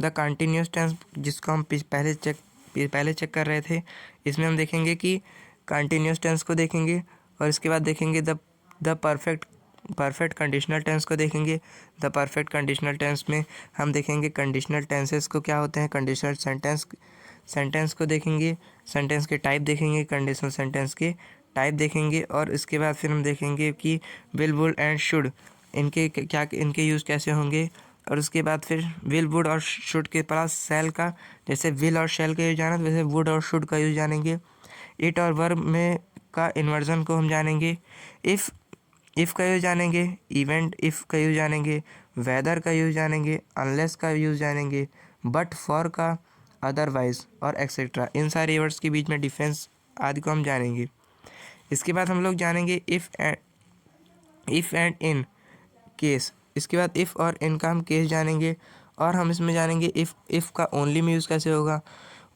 द कंटिन्यूस टेंस, जिसको हम पहले चेक कर रहे थे। इसमें हम देखेंगे कि कंटिन्यूस टेंस को देखेंगे और इसके बाद देखेंगे द परफेक्ट कंडीशनल टेंस को देखेंगे। द परफेक्ट कंडीशनल टेंस में हम देखेंगे कंडीशनल टेंसेस को क्या होते हैं, कंडीशनल सेंटेंस को देखेंगे, सेंटेंस के टाइप देखेंगे, कंडीशनल सेंटेंस के टाइप देखेंगे। और इसके बाद फिर हम देखेंगे कि विल वुड एंड शुड इनके यूज़ कैसे होंगे। और उसके बाद फिर विल वुड और शुड के पास सेल का, जैसे विल और शेल का यूज जाना वैसे वुड और शुड का यूज जानेंगे। इट और वर्ब में का इन्वर्जन को हम जानेंगे। इफ़ का यूज जानेंगे, इवेंट इफ़ का यूज जानेंगे, वेदर का यूज जानेंगे, अनलेस का यूज जानेंगे, बट फॉर का, अदरवाइज और एक्सेट्रा। इन सारे वर्ड्स के बीच में डिफरेंस आदि को हम जानेंगे। इसके बाद हम लोग जानेंगे इफ़ एंड इन केस। इसके बाद इफ़ और इन का हम केस जानेंगे और हम इसमें जानेंगे इफ़ का ओनली में यूज़ कैसे होगा,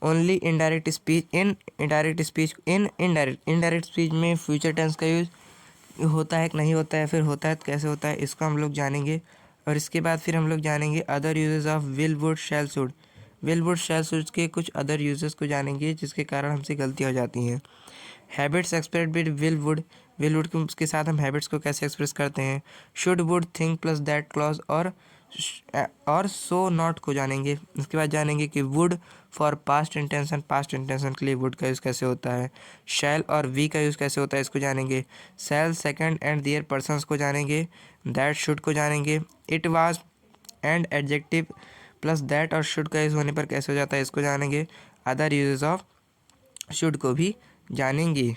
only indirect speech, in indirect speech में फ्यूचर टेंस का यूज़, होता है कि नहीं होता है, फिर होता है तो कैसे होता है, इसको हम लोग जानेंगे। और इसके बाद फिर हम लोग जानेंगे other uses of will would shall should. Will would shall should के कुछ अदर यूजेस को जानेंगे जिसके कारण हमसे गलतियाँ हो जाती हैं। Habits express with will would के साथ हम हैबिट्स को कैसे एक्सप्रेस करते हैं। Should would think plus that clause और सो नॉट को जानेंगे। इसके बाद जानेंगे कि वुड फॉर पास्ट इंटेंशन के लिए वुड का यूज़ कैसे होता है। शैल और वी का यूज़ कैसे होता है इसको जानेंगे। शैल सेकंड एंड दियर पर्सन्स को जानेंगे। दैट शुड को जानेंगे। It was and adjective plus that और शुड का यूज़ होने पर कैसे हो जाता है इसको जानेंगे। अदर यूजेस ऑफ शुड को भी जानेंगे।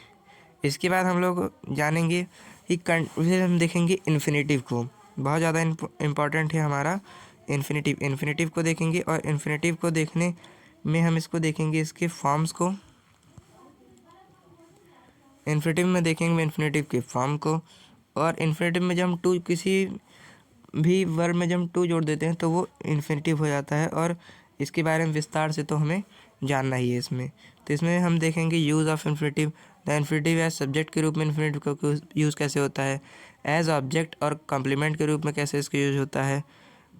इसके बाद हम लोग जानेंगे कि फिर हम देखेंगे इन्फिनेटिव को, बहुत ज़्यादा इम्पॉर्टेंट है हमारा इन्फिनेटिव को देखेंगे। और इन्फिनेटिव को देखने में हम इसको देखेंगे इसके फॉर्म्स को। इन्फिनेटिव में देखेंगे इन्फिनेटिव के फॉर्म को। और इन्फिनेटिव में जब हम टू किसी भी वर्ब में जब हम टू जोड़ देते हैं तो वो इन्फिनेटिव हो जाता है। और इसके बारे में विस्तार से तो हमें जानना ही है इसमें। तो इसमें हम देखेंगे use of infinitive. The infinitive as subject के रूप में इन्फिनेटिव का यूज़ कैसे होता है। एज ऑब्जेक्ट और कॉम्प्लीमेंट के रूप में कैसे इसका यूज होता है।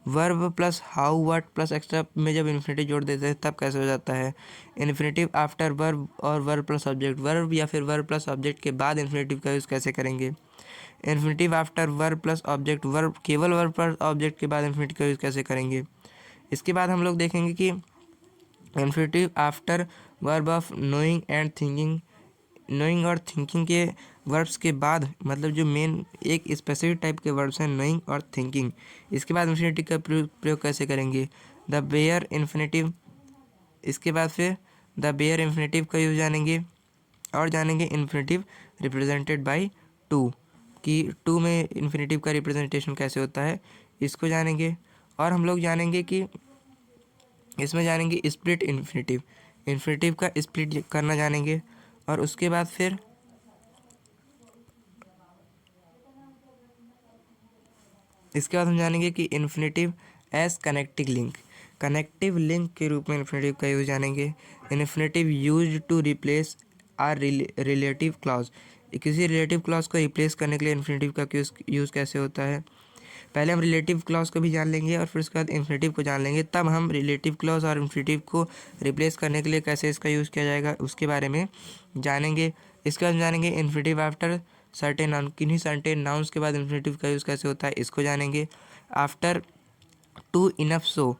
Verb plus how what plus extra में जब इन्फिनेटिव जोड़ देते हैं तब कैसे हो जाता है। इन्फिनेटिव आफ्टर वर्ब और वर्ब प्लस ऑब्जेक्ट, वर्ब या फिर वर्ब प्लस ऑब्जेक्ट के बाद इन्फिनेटिव का यूज़ कैसे करेंगे। Infinitive after verb plus object, verb केवल वर्ब प्लस ऑब्जेक्ट के बाद इन्फिनेटिव का यूज़ कैसे करेंगे। इसके बाद हम लोग देखेंगे कि infinitive after verb of knowing and thinking, knowing और थिंकिंग के वर्ब्स के बाद, मतलब जो मेन एक स्पेसिफिक टाइप के वर्ब्स हैं नोइंग और थिंकिंग, इसके बाद इन्फिनेटिव का प्रयोग कैसे करेंगे। द बेयर इन्फिनेटिव, इसके बाद फिर द बेयर इन्फिनेटिव का यूज जानेंगे। और जानेंगे इन्फिनेटिव रिप्रेजेंटेड बाय टू, कि टू में इन्फिनेटिव का रिप्रेजेंटेशन कैसे होता है इसको जानेंगे। और हम लोग जानेंगे कि इसमें जानेंगे स्प्लिट इन्फिनेटिव, इन्फिनेटिव का स्प्लिट करना जानेंगे। और उसके बाद फिर इसके बाद हम जानेंगे कि इन्फिनेटिव एज कनेक्टिव लिंक के रूप में इन्फिनेटिव का यूज जानेंगे। Infinitive use to replace are relative clause, किसी रिलेटिव क्लॉज को रिप्लेस करने के लिए इन्फिनेटिव का यूज़ कैसे होता है। पहले हम रिलेटिव क्लॉज को भी जान लेंगे और फिर उसके बाद इन्फिनेटिव को जान लेंगे, तब हम रिलेटिव क्लॉज और इन्फिनेटिव को रिप्लेस करने के लिए कैसे इसका यूज़ किया जाएगा उसके बारे में जानेंगे। इसके बाद जानेंगे इन्फिनेटिव आफ्टर सर्टेन नाउन, किन्हीं सर्टेन नाउन्स के बाद इन्फिनेटिव का यूज़ कैसे होता है इसको जानेंगे। After too enough so,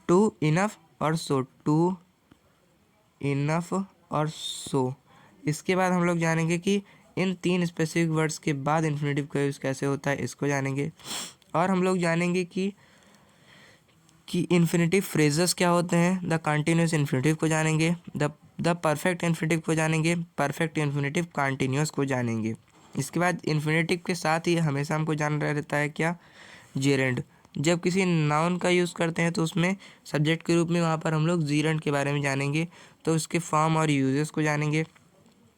too enough और सो, टू इनफ और सो। इसके बाद हम लोग जानेंगे कि इन तीन स्पेसिफिक वर्ड्स के बाद इन्फिनेटिव का यूज़ कैसे होता है इसको जानेंगे। और हम लोग जानेंगे कि इन्फिनेटिव फ्रेजेस क्या होते हैं। द कंटिन्यूस इन्फिनेटिव को जानेंगे। द परफेक्ट इन्फिनेटिव को जानेंगे। परफेक्ट इन्फिनेटिव कंटिन्यूस को जानेंगे। इसके बाद इन्फिनेटिव के साथ ही हमेशा हमको जानना रहता है क्या, जेरेंड। जब किसी नाउन का यूज़ करते हैं तो उसमें सब्जेक्ट के रूप में वहाँ पर हम लोग जीरेंड के बारे में जानेंगे। तो उसके फॉर्म और यूजेस को जानेंगे।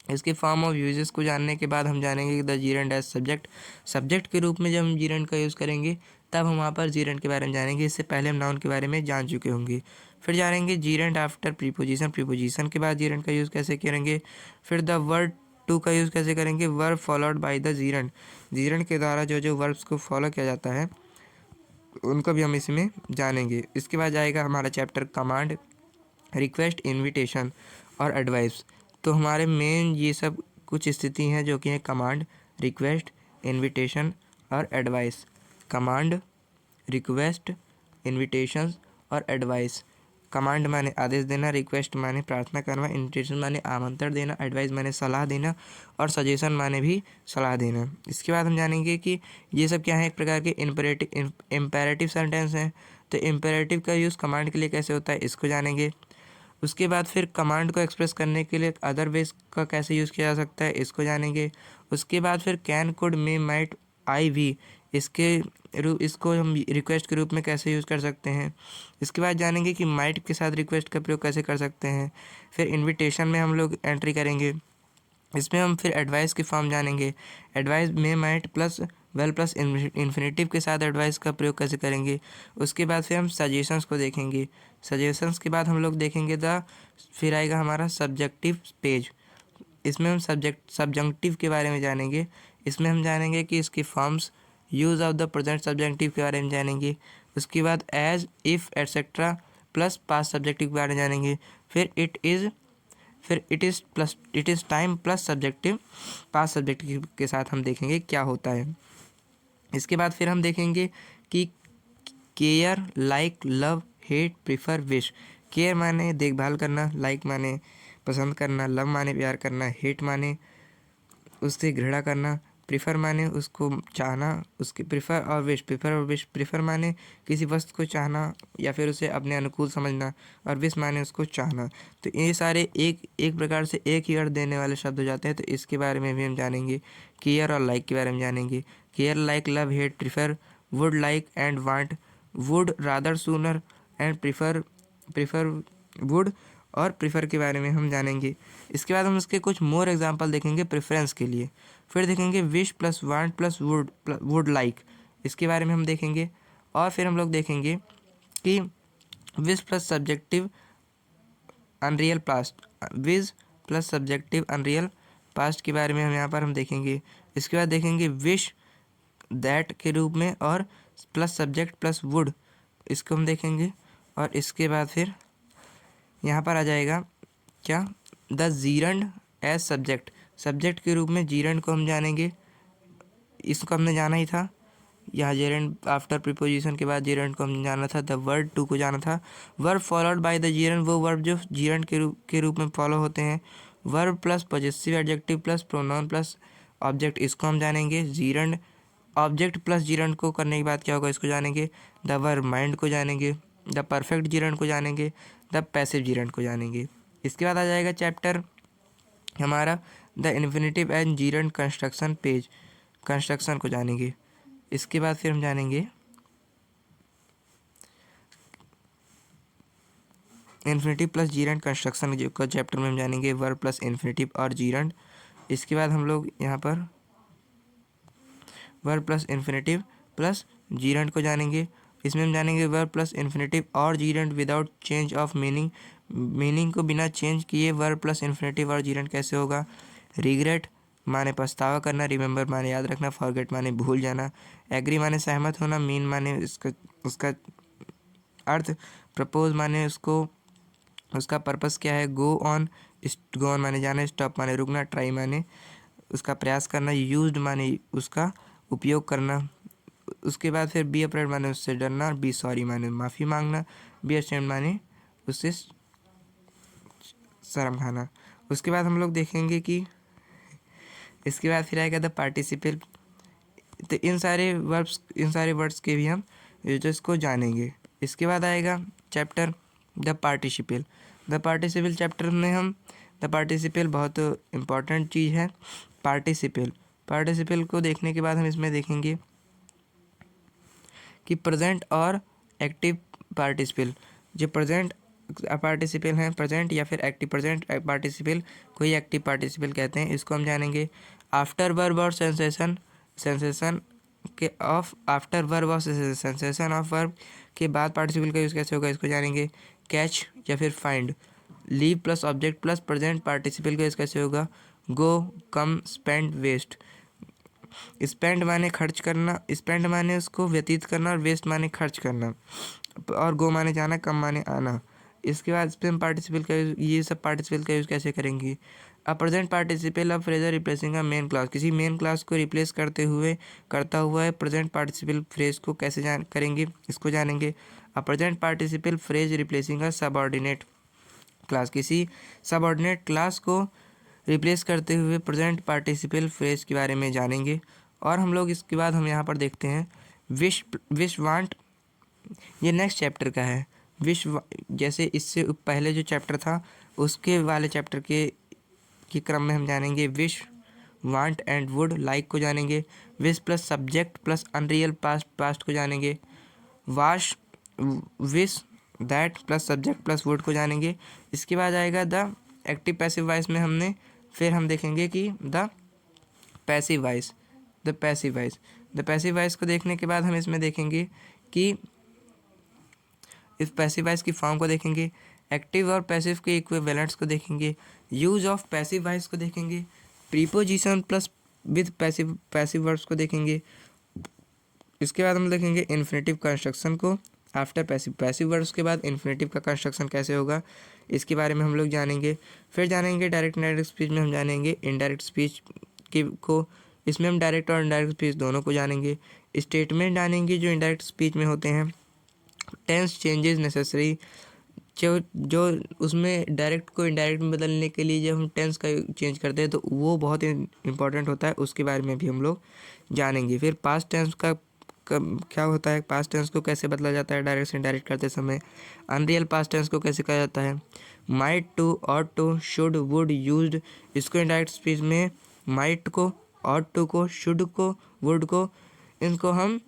इसके फॉर्म ऑफ यूजेस को जानने के बाद हम जानेंगे कि द जीरेंड एज सब्जेक्ट के रूप में जब हम जीरेंड का यूज़ करेंगे तब हम वहाँ पर जीरेंड के बारे में जानेंगे। इससे पहले हम नाउन के बारे में जान चुके होंगे। फिर जानेंगे जीरेंड आफ्टर प्रीपोजिशन के बाद जीरेंड का यूज़ कैसे करेंगे। फिर द वर्ड टू का यूज़ कैसे करेंगे। वर्ब फॉलोड बाय द जीरेंड के द्वारा जो वर्ब्स को फॉलो किया जाता है उनको भी हम इसमें जानेंगे। इसके बाद जाएगा हमारा चैप्टर कमांड, रिक्वेस्ट, इन्विटेशन और एडवाइस। तो हमारे मेन ये सब कुछ स्थिति हैं जो कि है कमांड, रिक्वेस्ट, इन्विटेशन और एडवाइस। कमांड, रिक्वेस्ट, इन्विटेशन और एडवाइस। कमांड माने आदेश देना, रिक्वेस्ट माने प्रार्थना करना, इन्विटेशन माने आमंत्रण देना, एडवाइस माने सलाह देना और सजेशन माने भी सलाह देना। इसके बाद हम जानेंगे कि ये सब क्या है, एक प्रकार के इम्पेरेटिव सेंटेंस हैं। तो इम्पेरेटिव का यूज़ कमांड के लिए कैसे होता है इसको जानेंगे। उसके बाद फिर कमांड को एक्सप्रेस करने के लिए अदर वेज का कैसे यूज़ किया जा सकता है इसको जानेंगे। उसके बाद फिर कैन, कुड, मे, माइट, आई भी, इसको हम रिक्वेस्ट के रूप में कैसे यूज़ कर सकते हैं। इसके बाद जानेंगे कि माइट के साथ रिक्वेस्ट का प्रयोग कैसे कर सकते हैं। फिर इन्विटेशन में हम लोग एंट्री करेंगे। इसमें हम फिर एडवाइस की फॉर्म जानेंगे। एडवाइस में might plus well plus infinitive के साथ एडवाइस का प्रयोग कैसे करेंगे। उसके बाद फिर हम सजेशंस को देखेंगे। सजेशंस के बाद हम लोग देखेंगे फिर आएगा हमारा सब्जेक्टिव पेज। इसमें हम सब्जेक्टिव के बारे में जानेंगे। इसमें हम जानेंगे कि इसकी forms, use of the present subjective के बारे में जानेंगे। उसके बाद as, if, etcetera plus past subjective के बारे में जानेंगे। फिर it is time plus subjective, past subjective के साथ हम देखेंगे क्या होता है। इसके बाद फिर हम देखेंगे कि care, like, love, hate, prefer, wish. Care माने देखभाल करना, लाइक माने पसंद करना, लव माने प्यार करना, हेट माने उससे घृणा करना, प्रीफर माने उसको चाहना, उसके प्रीफर माने किसी वस्तु को चाहना या फिर उसे अपने अनुकूल समझना, और विश माने उसको चाहना। तो ये सारे एक प्रकार से एक ही अर्थ देने वाले शब्द हो जाते हैं। तो इसके बारे में भी हम जानेंगे। केयर और लाइक के बारे में जानेंगे। Care, like, love, hate, prefer, would, like and want, would, rather, sooner and prefer would और प्रीफर के बारे में हम जानेंगे। इसके बाद हम उसके कुछ मोर एग्जांपल देखेंगे प्रेफरेंस के लिए। फिर देखेंगे wish plus want plus would like, इसके बारे में हम देखेंगे। और फिर हम लोग देखेंगे कि wish plus subjective unreal past, wish plus subjective unreal past के बारे में हम देखेंगे। इसके बाद देखेंगे विश दैट के रूप में और प्लस सब्जेक्ट प्लस वुड, इसको हम देखेंगे। और इसके बाद फिर यहाँ पर आ जाएगा क्या, the gerund as subject, subject के रूप में जीरंड को हम जानेंगे। इसको हमने जाना ही था, यहाँ जेरेंड आफ्टर प्रीपोजिशन के बाद जेरेंड को हम जाना था। द वर्ड टू को जाना था। Verb followed by the gerund, वो वर्ब जो जीरंड के रूप में फॉलो होते हैं। Verb plus possessive adjective plus pronoun plus object, इसको हम जानेंगे। जीरंड ऑब्जेक्ट प्लस जीरंड को करने के बाद क्या होगा, इसको जानेंगे। द वर्ब माइंड को जानेंगे। द परफेक्ट जीरंड को जानेंगे। द पैसिव जीरंड को जानेंगे। इसके बाद आ जाएगा चैप्टर हमारा the infinitive and gerund construction page, construction को जानेंगे। इसके बाद फिर हम जानेंगे इन्फिनेटिव प्लस जीरंड कंस्ट्रक्शन का चैप्टर में हम जानेंगे वर्ब प्लस इन्फिनेटिव और जीरंड। इसके बाद हम लोग यहाँ पर verb plus infinitive plus gerund को जानेंगे। इसमें हम जानेंगे वर्ब प्लस इन्फिनेटिव और gerund without change of meaning, meaning को बिना चेंज किए वर्ब प्लस इन्फिनेटिव और जीरंड कैसे होगा। रिग्रेट माने पछतावा करना, रिमेंबर माने याद रखना, फॉरगेट माने भूल जाना, एग्री माने सहमत होना, मीन माने उसका अर्थ, प्रपोज माने उसका पर्पस क्या है, गो ऑन माने जाना, स्टॉप माने रुकना, ट्राई माने उसका प्रयास करना, यूज्ड माने उसका उपयोग करना। उसके बाद फिर बी अफ्रेड माने उससे डरना, बी सॉरी माने माफ़ी मांगना, बी अशेम्ड माने उससे शर्म खाना। उसके बाद हम लोग देखेंगे कि इसके बाद फिर आएगा द पार्टिसिपल। तो इन सारे वर्ड्स के भी हम यूजेस को जानेंगे। इसके बाद आएगा chapter the participle. The participle chapter में हम द पार्टिसिपल बहुत इम्पॉर्टेंट चीज़ है। पार्टिसिपल को देखने के बाद हम इसमें देखेंगे कि प्रेजेंट और एक्टिव पार्टिसिपल, जो प्रेजेंट पार्टिसिपल हैं, प्रेजेंट या फिर एक्टिव, प्रेजेंट पार्टिसिपल को ही एक्टिव पार्टिसिपल कहते हैं, इसको हम जानेंगे। आफ्टर वर्ब और सेंसेशन के ऑफ, आफ्टर वर्ब और सेंसेशन ऑफ वर्ब के बाद पार्टिसिपल का यूज़ कैसे होगा, इसको जानेंगे। कैच या फिर find, leave plus object plus present participle का यूज़ कैसे होगा। गो, कम, स्पेंड, वेस्ट। स्पेंड माने खर्च करना, स्पेंड माने उसको व्यतीत करना और वेस्ट माने खर्च करना, और गो माने जाना, कम माने आना। इसके बाद हम पार्टिसिपल का ये सब पार्टिसिपल का यूज़ कैसे करेंगे। A present participle of Fraser replacing a main class, किसी मेन क्लास को रिप्लेस करता हुआ प्रेजेंट पार्टिसिपल फ्रेज को कैसे करेंगे, इसको जानेंगे। A present participle phrase replacing a subordinate class, किसी सबऑर्डिनेट क्लास को रिप्लेस करते हुए प्रेजेंट पार्टिसिपल फ्रेज के बारे में जानेंगे। और हम लोग इसके बाद हम यहाँ पर देखते हैं विश वांट, ये नेक्स्ट चैप्टर का है। जैसे इससे पहले जो चैप्टर था उसके वाले चैप्टर के क्रम में हम जानेंगे wish, want and would, like को जानेंगे। Wish plus subject plus unreal past को जानेंगे। Wash, wish, that plus subject plus would को जानेंगे। इसके बाद आएगा द एक्टिव पैसिव वॉइस में हम देखेंगे कि द पैसिव वॉइस को देखने के बाद हम इसमें देखेंगे कि इस पैसिव वॉइस की फॉर्म को देखेंगे, एक्टिव और पैसिव के इक्विवेलेंट्स को देखेंगे, यूज ऑफ पैसिव वॉइस को देखेंगे, preposition plus with passive verbs को देखेंगे। इसके बाद हम देखेंगे इन्फिनेटिव कंस्ट्रक्शन को आफ्टर पैसिव वर्ब्स के बाद इन्फिनेटिव का कंस्ट्रक्शन कैसे होगा, इसके बारे में हम लोग जानेंगे। फिर जानेंगे डायरेक्ट इनडायरेक्ट स्पीच में हम जानेंगे इनडायरेक्ट स्पीच को, इसमें हम डायरेक्ट और इनडायरेक्ट स्पीच दोनों को जानेंगे। स्टेटमेंट जानेंगे जो इनडायरेक्ट स्पीच में होते हैं। टेंस चेंजेस नेसेसरी, जो उसमें डायरेक्ट को इनडायरेक्ट में बदलने के लिए जब हम टेंस का चेंज करते हैं तो वो बहुत इंपॉर्टेंट होता है, उसके बारे में भी हम लोग जानेंगे। फिर पास्ट टेंस का क्या होता है, पास्ट टेंस को कैसे बदला जाता है डायरेक्ट से इनडायरेक्ट करते समय। अनरियल पास्ट टेंस को कैसे कहा जाता है। Might to, ought to, should, would, used, इसको इनडायरेक्ट स्पीच में माइट को, ऑट टू को, शुड को, वुड को, इनको हम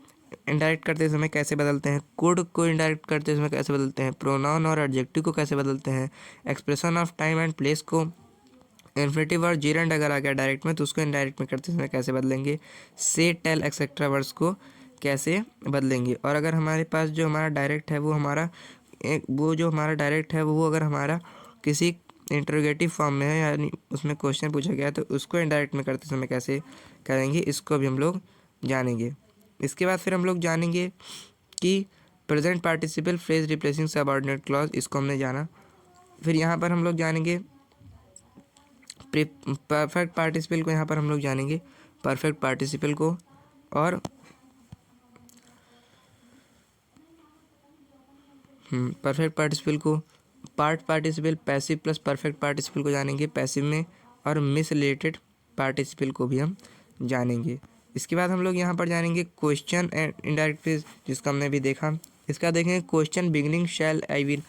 इनडायरेक्ट करते समय कैसे बदलते हैं। कुड को इनडायरेक्ट करते समय कैसे बदलते हैं। प्रोनाउन और एडजेक्टिव को कैसे बदलते हैं। Expression of time and place को, इन्फिनेटिव और जीरेंड अगर आ गया डायरेक्ट में तो उसको इनडायरेक्ट में करते समय कैसे बदलेंगे। से, टेल, एक्सेट्रा वर्ड्स को कैसे बदलेंगे। और अगर हमारे पास जो हमारा डायरेक्ट है वो हमारा वो अगर हमारा किसी इंटरोगेटिव फॉर्म में है, यानी उसमें क्वेश्चन पूछा गया है, तो उसको इनडायरेक्ट में करते समय कैसे करेंगे, इसको भी हम लोग जानेंगे। इसके बाद फिर हम लोग जानेंगे कि present participle phrase replacing subordinate clause, इसको हमने जाना। फिर यहाँ पर हम लोग जानेंगे परफेक्ट पार्टिसिपल को, यहाँ पर हम लोग जानेंगे परफेक्ट पार्टिसिपल को। और परफेक्ट पार्टिसिपल को, part participle passive plus perfect participle को जानेंगे पैसिव में, और मिस रिलेटेड पार्टिसिपल को भी हम जानेंगे। इसके बाद हम लोग यहाँ पर जानेंगे क्वेश्चन एंड इनडायरेक्ट फ्रेज, जिसका हमने भी देखा। इसका देखेंगे question beginning shall I will,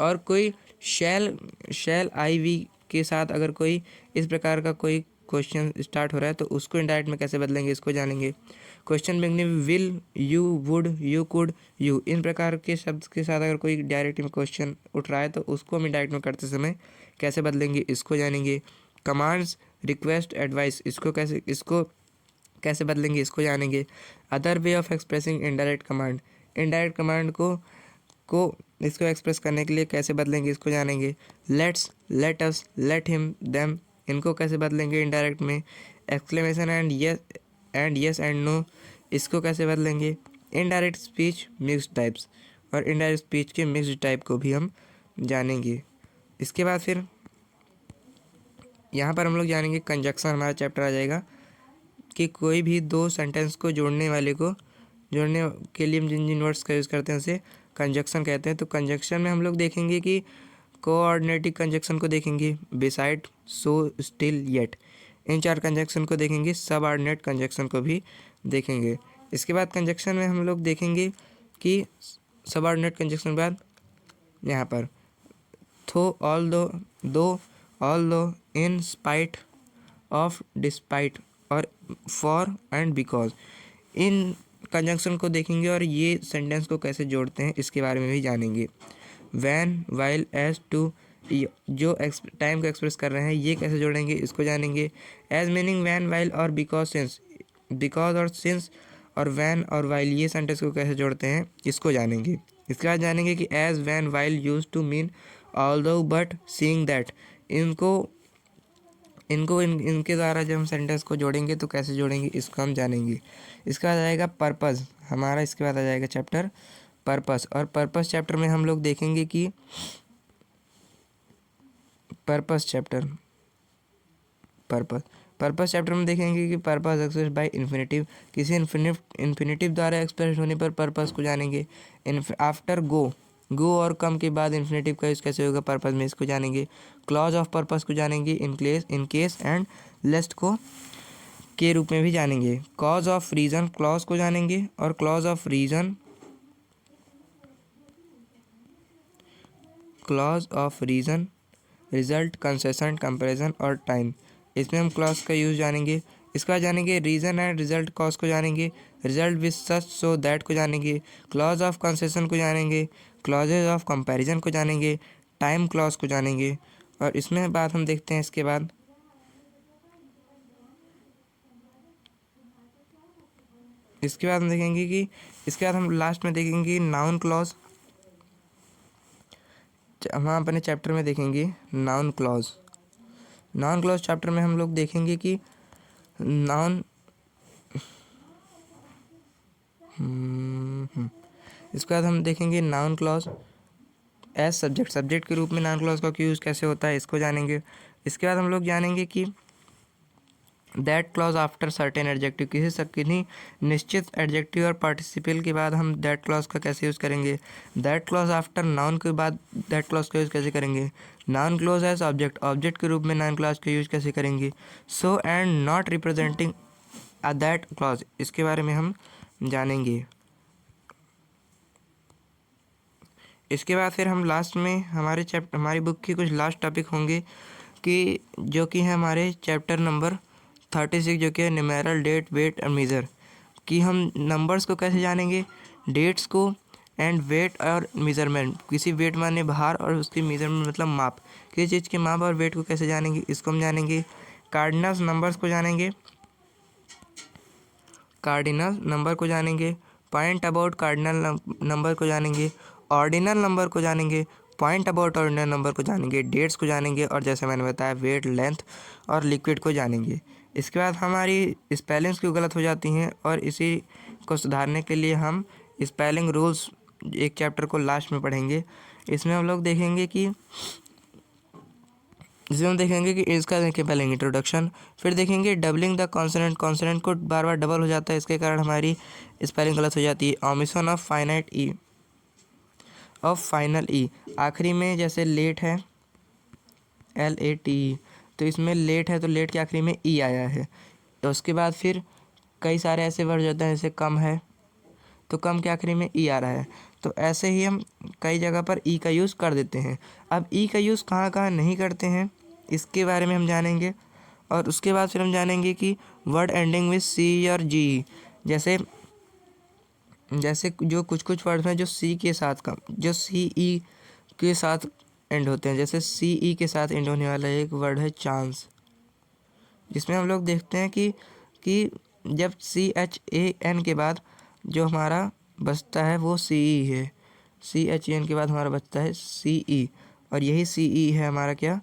और कोई शैल आई वी के साथ अगर कोई इस प्रकार का कोई क्वेश्चन स्टार्ट हो रहा है तो उसको इनडायरेक्ट में कैसे बदलेंगे, इसको जानेंगे। Question beginning will, you, would, you could, you, इन प्रकार के शब्द के साथ अगर कोई डायरेक्ट में क्वेश्चन उठ रहा है तो उसको हम इनडायरेक्ट में करते समय कैसे बदलेंगे, इसको जानेंगे। कमांड्स, रिक्वेस्ट, एडवाइस, इसको कैसे बदलेंगे, इसको जानेंगे। Other way of expressing indirect command, indirect command को इसको एक्सप्रेस करने के लिए कैसे बदलेंगे, इसको जानेंगे। Let's, let us, let him, them, इनको कैसे बदलेंगे इनडायरेक्ट में। Exclamation and yes and no, इसको कैसे बदलेंगे। इनडायरेक्ट स्पीच मिक्स्ड टाइप्स, और इनडायरेक्ट स्पीच के मिक्स्ड टाइप को भी हम जानेंगे। इसके बाद फिर यहाँ पर हम लोग जानेंगे कंजक्शन, हमारा चैप्टर आ जाएगा कि कोई भी दो सेंटेंस को जोड़ने के लिए हम जिन जिन वर्ड्स का यूज़ करते हैं उसे कंजक्शन कहते हैं। तो कंजक्शन में हम लोग देखेंगे कि कोऑर्डिनेटिव कंजक्शन को देखेंगे, बिसाइड, सो, स्टिल, येट, इन चार कंजक्शन को देखेंगे। सब ऑर्डिनेट कंजक्शन को भी देखेंगे। इसके बाद कंजक्शन में हम लोग देखेंगे कि सब ऑर्डिनेट कंजक्शन के बाद यहाँ पर थो, ऑल दो, इन, स्पाइट ऑफ, डिस्पाइट, और for and because, in conjunction को देखेंगे और ये सेंटेंस को कैसे जोड़ते हैं इसके बारे में भी जानेंगे। वैन, वाइल, एज, टू, जो टाइम को एक्सप्रेस कर रहे हैं ये कैसे जोड़ेंगे, इसको जानेंगे। एज मीनिंग वैन, वाइल और बिकॉज, सिंस, बिकॉज और सिंस और वैन और वाइल ये सेंटेंस को कैसे जोड़ते हैं इसको जानेंगे। इसके बाद जानेंगे कि as, when, while use to mean although, but, seeing, that, इनके द्वारा जब हम सेंटेंस को जोड़ेंगे तो कैसे जोड़ेंगे इसको हम जानेंगे। इसके बाद आएगा पर्पस हमारा, इसके बाद आ जाएगा चैप्टर पर्पस। और पर्पस चैप्टर में हम लोग देखेंगे कि पर्पस चैप्टर में देखेंगे कि पर्पस एक्सप्रेस बाय इन्फिनेटिव, किसी इन्फिनेटिव द्वारा एक्सप्रेस होने पर पर्पस को जानेंगे। आफ्टर गो और कम के बाद इन्फिनेटिव का यूज़ कैसे होगा पर्पस में, इसको जानेंगे। क्लॉज ऑफ पर्पस को जानेंगे। इन केस एंड लेस्ट को के रूप में भी जानेंगे। कॉज ऑफ रीज़न क्लॉज को जानेंगे, और clause of reason result, concession, comparison और टाइम, इसमें हम क्लॉज का यूज़ जानेंगे। इसका जानेंगे रीज़न एंड रिजल्ट कॉज को जानेंगे। Result with such so that को जानेंगे। क्लॉज ऑफ कंसेशन को जानेंगे। क्लॉजेज ऑफ कंपैरिजन को जानेंगे। टाइम क्लॉज को जानेंगे। और इसमें बात हम देखते हैं इसके बाद हम देखेंगे कि इसके बाद हम लास्ट में देखेंगे नाउन क्लॉज। हम अपने चैप्टर में देखेंगे नाउन क्लॉज चैप्टर में हम लोग देखेंगे कि नाउन इसके बाद हम देखेंगे noun clause as subject, subject के रूप में नाउन क्लॉज का यूज़ कैसे होता है इसको जानेंगे। इसके बाद हम लोग जानेंगे कि that clause after certain adjective, किन्हीं निश्चित एडजेक्टिव और पार्टिसिपल के बाद हम दैट क्लॉज का कैसे यूज़ करेंगे। दैट क्लॉज आफ्टर नाउन के बाद दैट क्लॉज का यूज़ कैसे करेंगे। Noun clause as object, object के रूप में नाउन क्लॉज का यूज़ कैसे करेंगे। So and not representing a that clause, इसके बारे में हम जानेंगे। इसके बाद फिर हम लास्ट में हमारी बुक की कुछ लास्ट टॉपिक होंगे कि जो कि है हमारे चैप्टर नंबर 36 जो कि है न्यूमेरल, डेट, वेट और मेज़र, कि हम नंबर्स को कैसे जानेंगे, डेट्स को एंड वेट और मेज़रमेंट, किसी वेट माने भार और उसकी मेज़रमेंट मतलब माप, किसी चीज़ के माप और वेट को कैसे जानेंगे इसको हम जानेंगे। कार्डिनल नंबर्स को जानेंगे, कार्डिनल नंबर को जानेंगे। पॉइंट अबाउट कार्डिनल नंबर को जानेंगे। ऑर्डिनल नंबर को जानेंगे। पॉइंट अबाउट ऑर्डिनल नंबर को जानेंगे। डेट्स को जानेंगे और जैसे मैंने बताया वेट, लेंथ और लिक्विड को जानेंगे। इसके बाद हमारी स्पेलिंग्स क्यों गलत हो जाती हैं और इसी को सुधारने के लिए हम स्पेलिंग रूल्स एक चैप्टर को लास्ट में पढ़ेंगे। इसमें हम लोग देखेंगे कि इसका देखें पहले इंट्रोडक्शन, फिर देखेंगे डबलिंग द कॉन्सोनेंट, कॉन्सोनेंट को बार बार डबल हो जाता है, इसके कारण हमारी स्पेलिंग गलत हो जाती है। ओमिशन ऑफ फाइनल ई, आखिरी में जैसे लेट है LATE, तो इसमें लेट है तो लेट के आखिरी में ई आया है। तो उसके बाद फिर कई सारे ऐसे वर्ड होते हैं जैसे कम है तो कम के आखिरी में ई आ रहा है, तो ऐसे ही हम कई जगह पर ई का यूज़ कर देते हैं। अब ई का यूज़ कहाँ कहाँ नहीं करते हैं इसके बारे में हम जानेंगे। और उसके बाद फिर हम जानेंगे कि वर्ड एंडिंग विद सी और जी, जैसे जो कुछ वर्ड्स हैं जो सी के साथ जो CE के साथ एंड होते हैं, जैसे CE के साथ एंड होने वाला एक वर्ड है चांस, जिसमें हम लोग देखते हैं कि जब CHAN के बाद जो हमारा बचता है वो CE है। CHAN के बाद हमारा बचता है CE, और यही CE है हमारा क्या,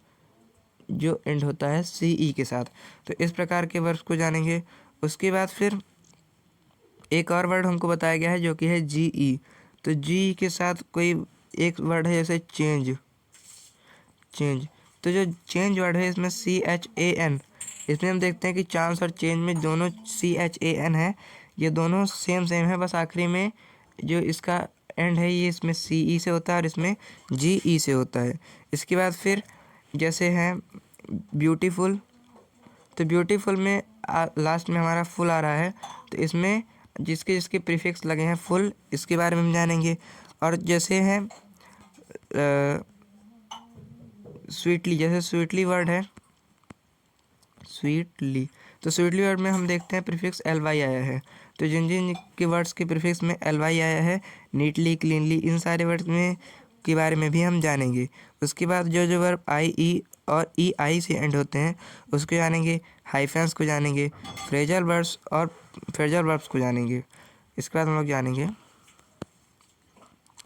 जो एंड होता है CE के साथ। तो इस प्रकार के वर्ड्स को जानेंगे। उसके बाद फिर एक और वर्ड हमको बताया गया है जो कि है GE, तो GE के साथ कोई एक वर्ड है जैसे चेंज, तो जो चेंज वर्ड है इसमें CHAN, इसमें हम देखते हैं कि चांस और चेंज में दोनों CHAN है, ये दोनों सेम है, बस आखिरी में जो इसका एंड है ये इसमें CE से होता है और इसमें GE से होता है। इसके बाद फिर जैसे है ब्यूटीफुल, तो ब्यूटीफुल में लास्ट में हमारा फुल आ रहा है, तो इसमें जिसके प्रीफिक्स लगे हैं फुल, इसके बारे में हम जानेंगे। और जैसे है स्वीटली, जैसे स्वीटली वर्ड है स्वीटली, तो स्वीटली वर्ड में हम देखते हैं प्रीफिक्स LY आया है, तो जिन के वर्ड्स के प्रीफिक्स में LY आया है, नीटली, क्लीनली, इन सारे वर्ड्स में के बारे में भी हम जानेंगे। उसके बाद जो वर्ब IE और EI से एंड होते हैं उसको जानेंगे। हाइफेंस को जानेंगे। फ्रेजल वर्ब्स और फ्रेजल वर्ब्स को जानेंगे। इसके बाद हम लोग जानेंगे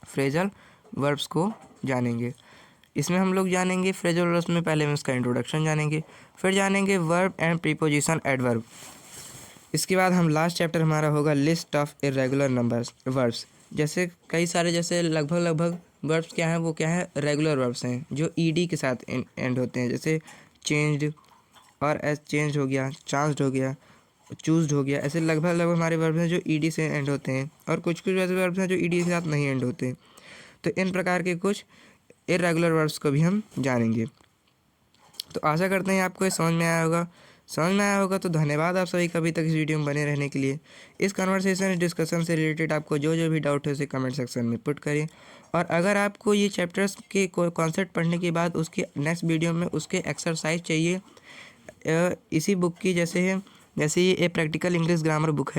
फ्रेजल वर्ब्स को जानेंगे। इसमें हम लोग जानेंगे फ्रेजल वर्ब्स में पहले हम इसका इंट्रोडक्शन जानेंगे, फिर जानेंगे वर्ब एंड प्रीपोजिशन एडवर्ब। इसके बाद हम लास्ट चैप्टर हमारा होगा list of irregular numbers verbs, जैसे कई सारे जैसे लगभग वर्ब्स क्या हैं, वो क्या है रेगुलर वर्ब्स हैं जो ED के साथ एंड होते हैं, जैसे चेंज्ड और एज चेंज हो गया, चांस्ड हो गया, चूज्ड हो गया, ऐसे लगभग हमारे वर्ब्स हैं जो ED से एंड होते हैं, और कुछ ऐसे वर्ब्स हैं जो ED के साथ नहीं एंड होते। तो इन प्रकार के कुछ इरेगुलर वर्ब्स को भी हम जानेंगे। तो आशा करते हैं आपको ये समझ में आया होगा। तो धन्यवाद आप सभी का अभी तक इस वीडियो में बने रहने के लिए। इस कन्वर्सेशन डिस्कशन से रिलेटेड आपको जो भी डाउट है उसे कमेंट सेक्शन में पुट करिए। और अगर आपको ये चैप्टर्स के कॉन्सेप्ट पढ़ने के बाद उसके नेक्स्ट वीडियो में उसके एक्सरसाइज चाहिए इसी बुक की, जैसे ये प्रैक्टिकल इंग्लिश ग्रामर बुक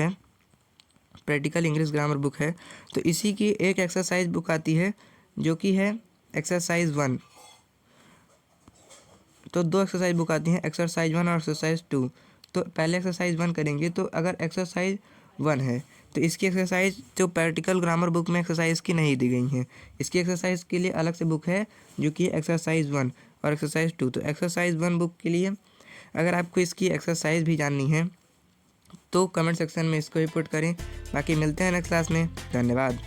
है, तो इसी की एक एक्सरसाइज बुक आती है जो कि है एक्सरसाइज 1। तो 2 एक्सरसाइज बुक आती हैं, एक्सरसाइज 1 और एक्सरसाइज 2। तो पहले एक्सरसाइज 1 करेंगे। तो अगर एक्सरसाइज 1 है तो इसकी एक्सरसाइज जो प्रैक्टिकल ग्रामर बुक में एक्सरसाइज की नहीं दी गई हैं, इसकी एक्सरसाइज के लिए अलग से बुक है जो कि एक्सरसाइज 1 और एक्सरसाइज 2। तो एक्सरसाइज 1 बुक के लिए अगर आपको इसकी एक्सरसाइज भी जाननी है तो कमेंट सेक्शन में इसको भी पुट करें। बाकी मिलते हैं नेक्स्ट क्लास में। धन्यवाद।